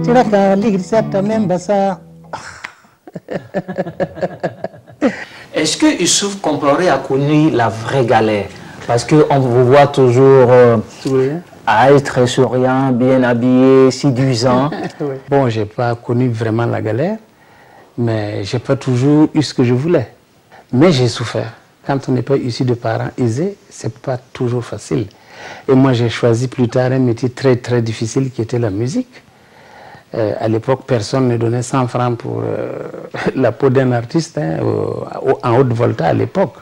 Tiraka Ligrisata Membasa. Est-ce que Youssouf Komporé a connu la vraie galère? Parce qu'on vous voit toujours à être très souriant, bien habillé, séduisant. Oui. Bon, je n'ai pas connu vraiment la galère, mais je n'ai pas toujours eu ce que je voulais. Mais j'ai souffert. Quand on n'est pas issu de parents aisés, ce n'est pas toujours facile. Et moi, j'ai choisi plus tard un métier très, très difficile qui était la musique. À l'époque, personne ne donnait 100 francs pour la peau d'un artiste, hein, en haute volta à l'époque.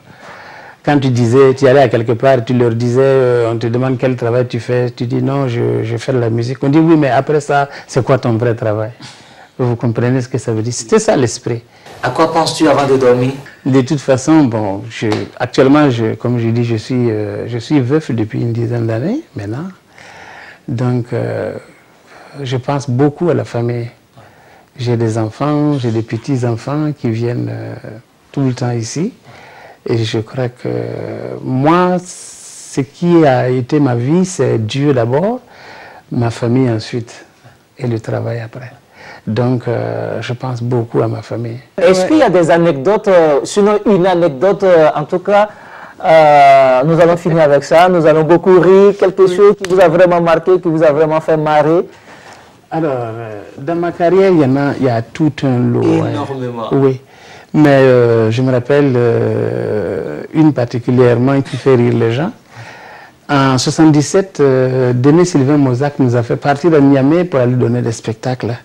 Quand tu disais, tu allais à quelque part, tu leur disais, on te demande quel travail tu fais, tu dis non, je fais de la musique. On dit oui, mais après ça, c'est quoi ton vrai travail? Vous comprenez ce que ça veut dire? C'était ça l'esprit. À quoi penses-tu avant de dormir? De toute façon, bon, actuellement, comme je dis, je suis veuf depuis une dizaine d'années maintenant. Donc, je pense beaucoup à la famille. J'ai des enfants, j'ai des petits-enfants qui viennent tout le temps ici. Et je crois que moi, ce qui a été ma vie, c'est Dieu d'abord, ma famille ensuite, et le travail après. Donc, je pense beaucoup à ma famille. Est-ce qu'il y a des anecdotes, sinon une anecdote, en tout cas, nous allons finir avec ça, nous allons beaucoup rire, quelque chose qui vous a vraiment marqué, qui vous a vraiment fait marrer? Alors, dans ma carrière, il y a tout un lot. Énormément. Oui, mais je me rappelle une particulièrement qui fait rire les gens. En 1977, Denis Sylvain Mozac nous a fait partir à Niamey pour aller donner des spectacles.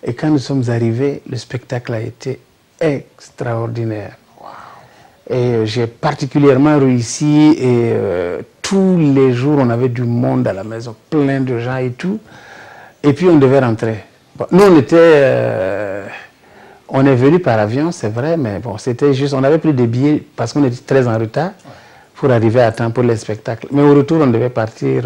Et quand nous sommes arrivés, le spectacle a été extraordinaire. Wow. Et j'ai particulièrement réussi et tous les jours, on avait du monde à la maison, plein de gens et tout. Et puis on devait rentrer. Bon, nous on est venu par avion, c'est vrai, mais bon, c'était juste, on avait pris des billets parce qu'on était très en retard pour arriver à temps pour les spectacles. Mais au retour, on devait partir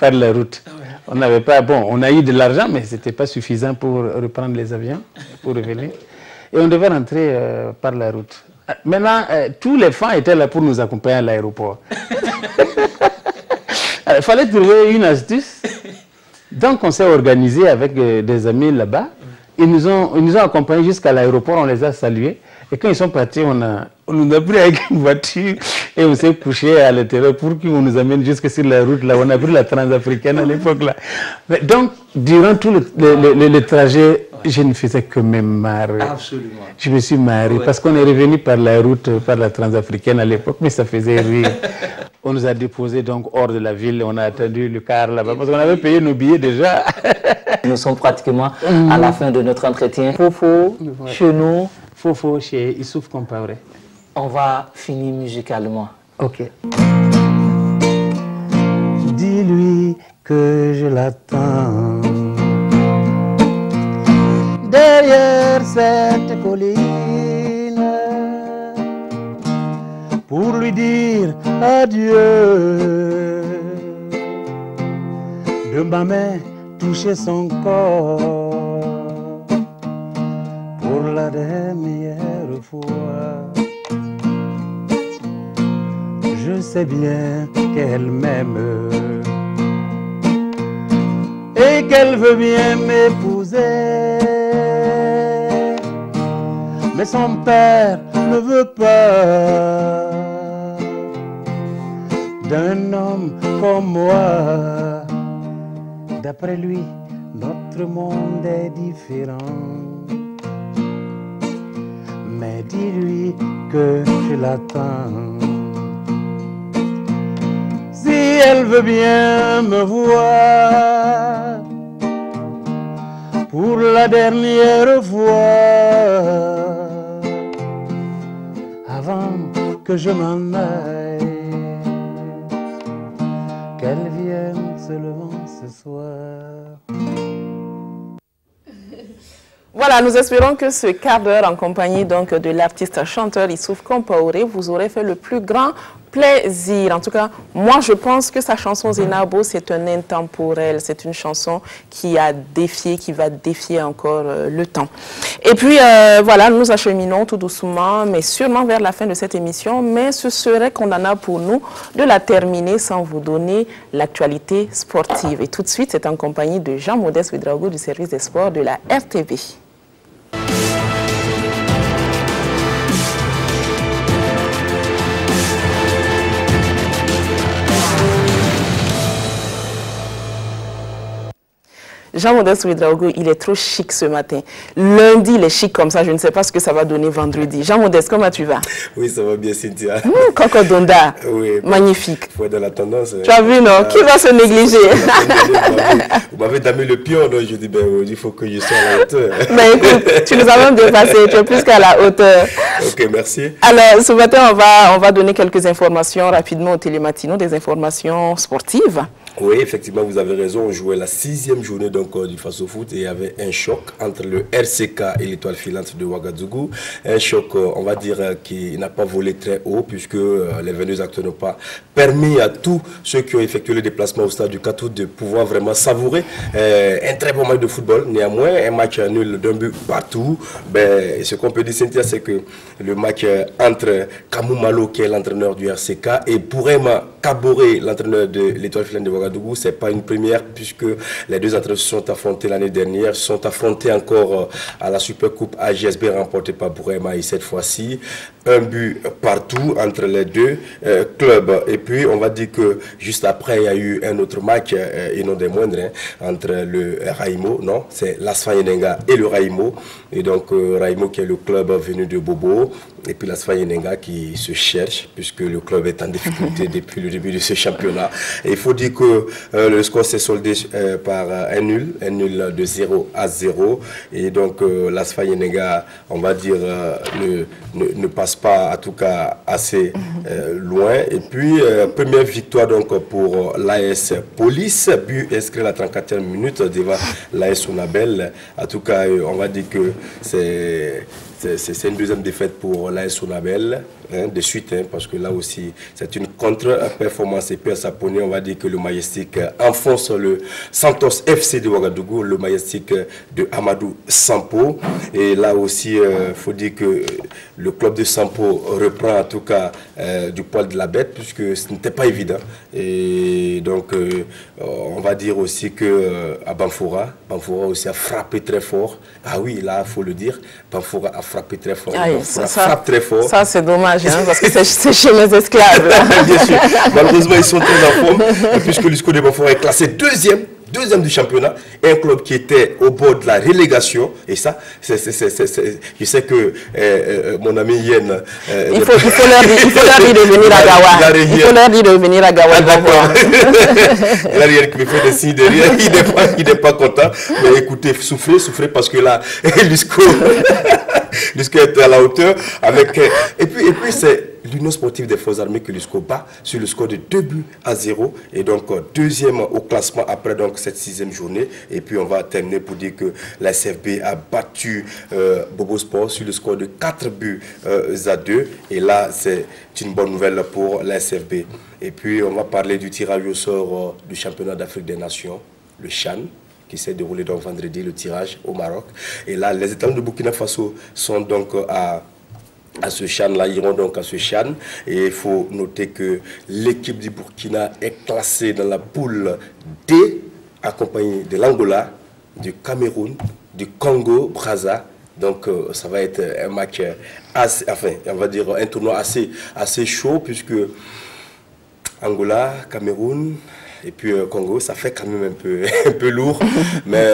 par la route. On n'avait pas, bon, on a eu de l'argent, mais c'était pas suffisant pour reprendre les avions, pour revenir. Et on devait rentrer par la route. Maintenant, tous les fans étaient là pour nous accompagner à l'aéroport. Il fallait trouver une astuce. Donc on s'est organisé avec des amis là-bas. Ils nous ont accompagnés jusqu'à l'aéroport, on les a salués. Et quand ils sont partis, on nous a pris avec une voiture et on s'est couché à l'intérieur pour qu'on nous amène jusque sur la route. Là, on a pris la transafricaine à l'époque. Donc, durant tout le trajet, Je ne faisais que me marrer. Absolument. Je me suis marré parce qu'on est revenu par la route, par la transafricaine à l'époque, mais ça faisait rire. On nous a déposés donc hors de la ville, on a attendu le car là-bas parce qu'on avait payé nos billets déjà. Nous sommes pratiquement à la fin de notre entretien. Fofo, chez nous. Fofo, chez Issouf Compaoré. On va finir musicalement. Ok. Dis-lui que je l'attends derrière cette colline pour lui dire adieu. De ma main toucher son corps pour la dernière fois. Je sais bien qu'elle m'aime et qu'elle veut bien m'épouser. Mais son père ne veut pas d'un homme comme moi. D'après lui, notre monde est différent. Mais dis-lui que je l'attends. Si elle veut bien me voir pour la dernière fois, avant que je m'en aille, qu'elle vienne seulement ce soir. Voilà, nous espérons que ce quart d'heure en compagnie donc de l'artiste chanteur Issouf Compaoré vous aurait fait le plus grand plaisir. En tout cas, moi je pense que sa chanson Zenabo, c'est un intemporel. C'est une chanson qui a défié, qui va défier encore le temps. Et puis voilà, nous acheminons tout doucement, mais sûrement vers la fin de cette émission. Mais ce serait condamnable pour nous de la terminer sans vous donner l'actualité sportive. Et tout de suite, c'est en compagnie de Jean-Modeste Ouedraogo du service des sports de la RTV. Jean-Modeste Ouedraogo, il est trop chic ce matin. Lundi, il est chic comme ça. Je ne sais pas ce que ça va donner vendredi. Jean-Modeste, comment tu vas? Oui, ça va bien, Cynthia. Coco Donda, oui, magnifique. Il faut être dans la tendance. Tu as vu, non? Qui va se négliger? Vous m'avez damé le pion, donc je dis, ben, il faut que je sois à la hauteur. Mais écoute, tu nous as même dépassé. Tu es plus qu'à la hauteur. Ok, merci. Alors, ce matin, on va donner quelques informations rapidement aux télématinaux, des informations sportives. Oui, effectivement, vous avez raison. On jouait la 6e journée donc, du Faso Foot et il y avait un choc entre le RCK et l'Étoile Filante de Ouagadougou. Un choc, on va dire, qui n'a pas volé très haut puisque les 22 acteurs n'ont pas permis à tous ceux qui ont effectué le déplacement au stade du 4 août de pouvoir vraiment savourer un très bon match de football. Néanmoins, un match nul d'un but partout. Ben, ce qu'on peut dire, Cynthia, c'est que le match entre Kamou Malo, qui est l'entraîneur du RCK, et Bourema Kaboré, l'entraîneur de l'Étoile Filante de Ouagadougou, ce n'est pas une première puisque les deux entraîneurs se sont affrontés l'année dernière, se sont affrontés encore à la Supercoupe AGSB remportée par Bourema et cette fois-ci, un but partout entre les deux clubs. Et puis on va dire que juste après il y a eu un autre match, et non des moindres, entre le Raimo, non, c'est l'Asfa Yenenga et le Raimo. Et donc Raimo qui est le club venu de Bobo, et puis l'Asfa Yenenga qui se cherche puisque le club est en difficulté depuis le début de ce championnat. Et il faut dire que le score s'est soldé par un nul de 0-0. Et donc l'Asfa Yenenga, on va dire, ne passe pas en tout cas assez loin. Et puis première victoire donc pour l'AS Police, but inscrit à la 34e minute devant l'AS Onabel. En tout cas, on va dire que c'est une deuxième défaite pour l'AS Onabel, de suite, parce que là aussi, c'est une contre-performance. Et puis à Saponi, on va dire que le Majestic enfonce le Santos FC de Ouagadougou, le Majestic de Amadou Sampo. Et là aussi, il faut dire que le club de Sampo reprend en tout cas du poil de la bête, puisque ce n'était pas évident. Et donc, on va dire aussi que à Banfoura aussi a frappé très fort. Ah oui, là, il faut le dire, Banfoura a frappé très fort. Aïe, frappe très fort. Ça, c'est dommage, parce que c'est chez mes esclaves. Bien sûr. Malheureusement, ils sont très en forme, puisque le score de Banfoura est classé 2e. deuxième du championnat, et un club qui était au bord de la relégation. Et ça, je sais que mon ami Yen... il faut leur dire de venir à Gawa. Il faut leur dire de venir à Gawa. Il y a rien qui me fait des signes derrière. Il n'est pas content. Mais écoutez, souffrez parce que là, Lusco est à la hauteur. Et puis c'est l'Union sportive des forces armées que Lusco bat sur le score de 2-0. Et donc, deuxième au classement après donc, cette 6e journée. Et puis, on va terminer pour dire que la SFB a battu Bobo Sport sur le score de 4-2. Et là, c'est une bonne nouvelle pour la SFB. Et puis, on va parler du tirage au sort du championnat d'Afrique des Nations, le CHAN, qui s'est déroulé donc vendredi, le tirage au Maroc. Et là, les étalons de Burkina Faso sont donc à ce CHAN-là, iront donc à ce CHAN. Et il faut noter que l'équipe du Burkina est classée dans la poule D, accompagnée de l'Angola, du Cameroun, du Congo, Brazza. Donc ça va être un match assez, enfin, on va dire un tournoi assez chaud, puisque Angola, Cameroun et puis Congo, ça fait quand même un peu lourd. Mais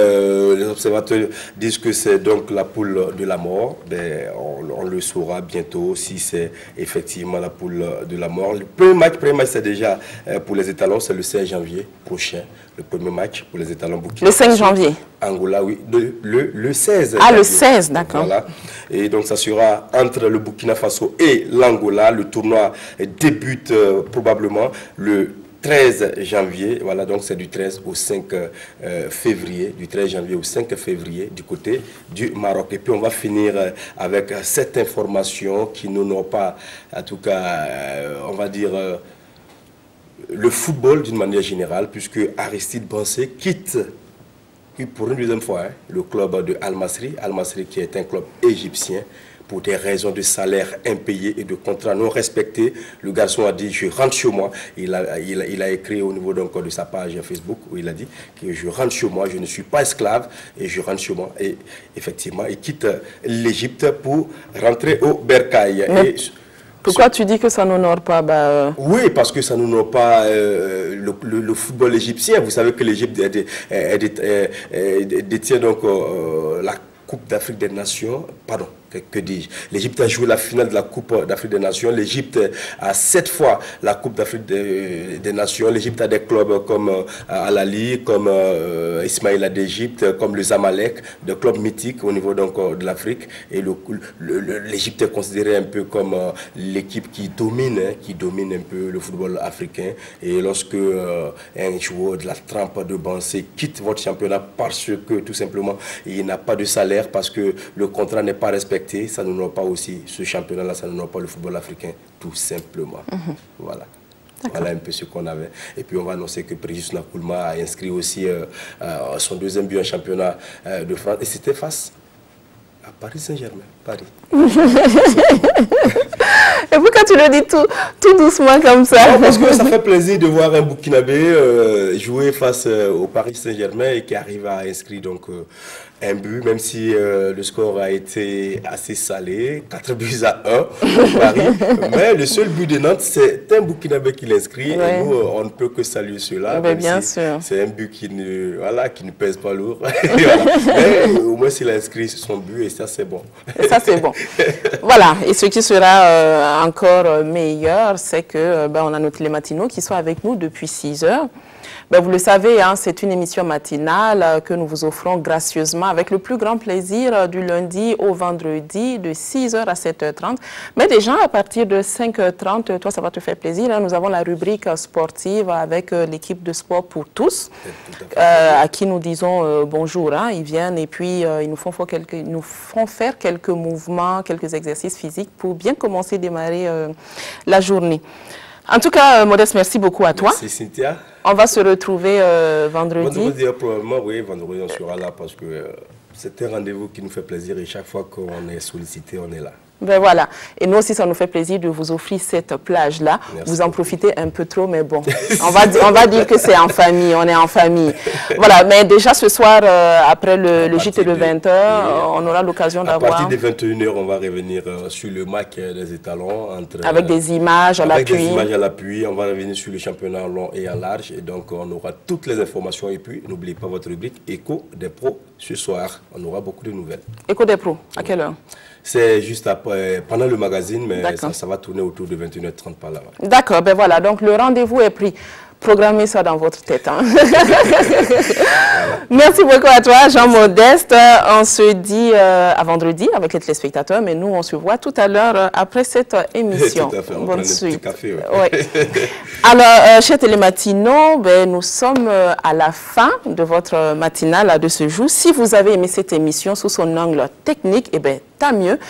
les observateurs disent que c'est donc la poule de la mort. Ben, on le saura bientôt si c'est effectivement la poule de la mort. Le premier match c'est déjà pour les étalons, c'est le 16 janvier prochain. Le premier match pour les étalons Burkina. Le 5 janvier. Angola, oui. Le 16. Ah, janvier. Le 16, d'accord. Voilà. Et donc, ça sera entre le Burkina Faso et l'Angola. Le tournoi débute probablement le 13 janvier, voilà, donc c'est du 13 au 5 février, du 13 janvier au 5 février du côté du Maroc. Et puis on va finir avec cette information qui nous n'ont pas, en tout cas, on va dire, le football d'une manière générale, puisque Aristide Bansé quitte pour une deuxième fois le club de Al-Masri, Al-Masri qui est un club égyptien, pour des raisons de salaire impayé et de contrats non respectés. Le garçon a dit « je rentre chez moi ». Il a écrit au niveau donc, de sa page Facebook où il a dit que « je rentre chez moi, je ne suis pas esclave et je rentre chez moi ». Et effectivement, il quitte l'Égypte pour rentrer au Bercail. Pourquoi tu dis que ça n'honore pas Oui, parce que ça n'honore pas le football égyptien. Vous savez que l'Égypte détient donc la Coupe d'Afrique des Nations, pardon, que dis-je, l'Égypte a joué la finale de la Coupe d'Afrique des Nations, l'Égypte a 7 fois la Coupe d'Afrique des Nations, l'Égypte a des clubs comme Al-Ali, comme Ismaïla d'Égypte, comme le Zamalek, des clubs mythiques au niveau donc, de l'Afrique, et l'Égypte est considérée un peu comme l'équipe qui domine un peu le football africain, et lorsque un joueur de la trempe de Bansé quitte votre championnat parce que tout simplement il n'a pas de salaire, parce que le contrat n'est pas respecté, ça ne n'aura pas aussi ce championnat-là, ça ne n'aura pas le football africain, tout simplement. Voilà. Voilà un peu ce qu'on avait. Et puis on va annoncer que Préjus Nakoulma a inscrit aussi son deuxième but en championnat de France. Et c'était face à Paris Saint-Germain. Paris. Et pourquoi tu le dis tout doucement comme ça? Non, parce que ça fait plaisir de voir un Burkinabé jouer face au Paris Saint-Germain et qui arrive à inscrire donc un but, même si le score a été assez salé, 4-1 pour Paris. Mais le seul but de Nantes, c'est un Burkinabé qui l'inscrit. Ouais. Et nous, on ne peut que saluer cela. Bien sûr. C'est un but qui ne pèse pas lourd. Mais au moins, il a inscrit son but et ça, c'est bon. Et ça, c'est bon. Voilà. Et ce qui sera encore meilleur, c'est que on a nos télématinaux qui sont avec nous depuis 6 heures. Vous le savez, hein, c'est une émission matinale que nous vous offrons gracieusement avec le plus grand plaisir du lundi au vendredi de 6h à 7h30. Mais déjà à partir de 5h30, toi ça va te faire plaisir. Hein, nous avons la rubrique sportive avec l'équipe de sport pour tous à qui nous disons bonjour. Hein, ils viennent et puis ils nous font faire quelques mouvements, quelques exercices physiques pour bien commencer, démarrer la journée. En tout cas, Modeste, merci beaucoup à toi. Merci Cynthia. On va se retrouver vendredi. Vendredi, probablement, oui, vendredi on sera là parce que c'est un rendez-vous qui nous fait plaisir et chaque fois qu'on est sollicité, on est là. Ben voilà. Et nous aussi, ça nous fait plaisir de vous offrir cette plage-là. Vous en profitez un peu trop, mais bon, on va dire que c'est en famille, on est en famille. Voilà, mais déjà ce soir, après le JT de 20h, on aura l'occasion d'avoir... À partir de 21h, on va revenir sur le match des étalons. Avec des images à l'appui. Avec des images à l'appui, on va revenir sur le championnat long et en large. Et donc, on aura toutes les informations. Et puis, n'oubliez pas votre rubrique Écho des pros ce soir. On aura beaucoup de nouvelles. Écho des pros, à quelle heure? C'est juste après, pendant le magazine, mais ça va tourner autour de 21h30 par là. D'accord, ben voilà, donc le rendez-vous est pris. Programmez ça dans votre tête. Hein. Merci beaucoup à toi, Jean Modeste. On se dit à vendredi avec les téléspectateurs, mais nous, on se voit tout à l'heure après cette émission. Tout à fait, on bonne prend suite. Un petit café, Alors, chers télématinaux, nous sommes à la fin de votre matinale de ce jour. Si vous avez aimé cette émission sous son angle technique, eh bien, tant mieux.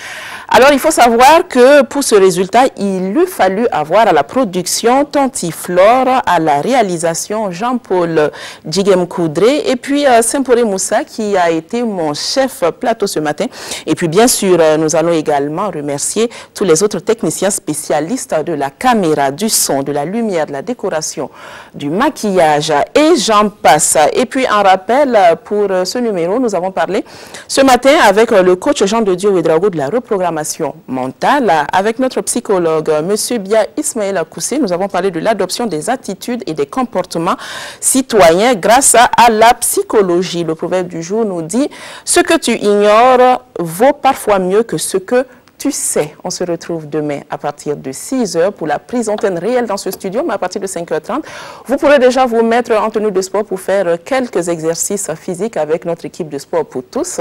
Alors, il faut savoir que pour ce résultat, il eût fallu avoir à la production Tontiflore, à la réalisation Jean-Paul Djigem Koudré et puis Saint-Poré Moussa qui a été mon chef plateau ce matin. Et puis bien sûr, nous allons également remercier tous les autres techniciens spécialistes de la caméra, du son, de la lumière, de la décoration, du maquillage et j'en passe. Et puis en rappel, pour ce numéro, nous avons parlé ce matin avec le coach Jean de Dieu Ouedraogo de la reprogrammation mentale. Avec notre psychologue, M. Bia Ismaël Koussé, nous avons parlé de l'adoption des attitudes et des comportements citoyens grâce à la psychologie. Le proverbe du jour nous dit « Ce que tu ignores vaut parfois mieux que ce que tu sais ». On se retrouve demain à partir de 6h pour la prise antenne réelle dans ce studio, mais à partir de 5h30, vous pourrez déjà vous mettre en tenue de sport pour faire quelques exercices physiques avec notre équipe de sport pour tous.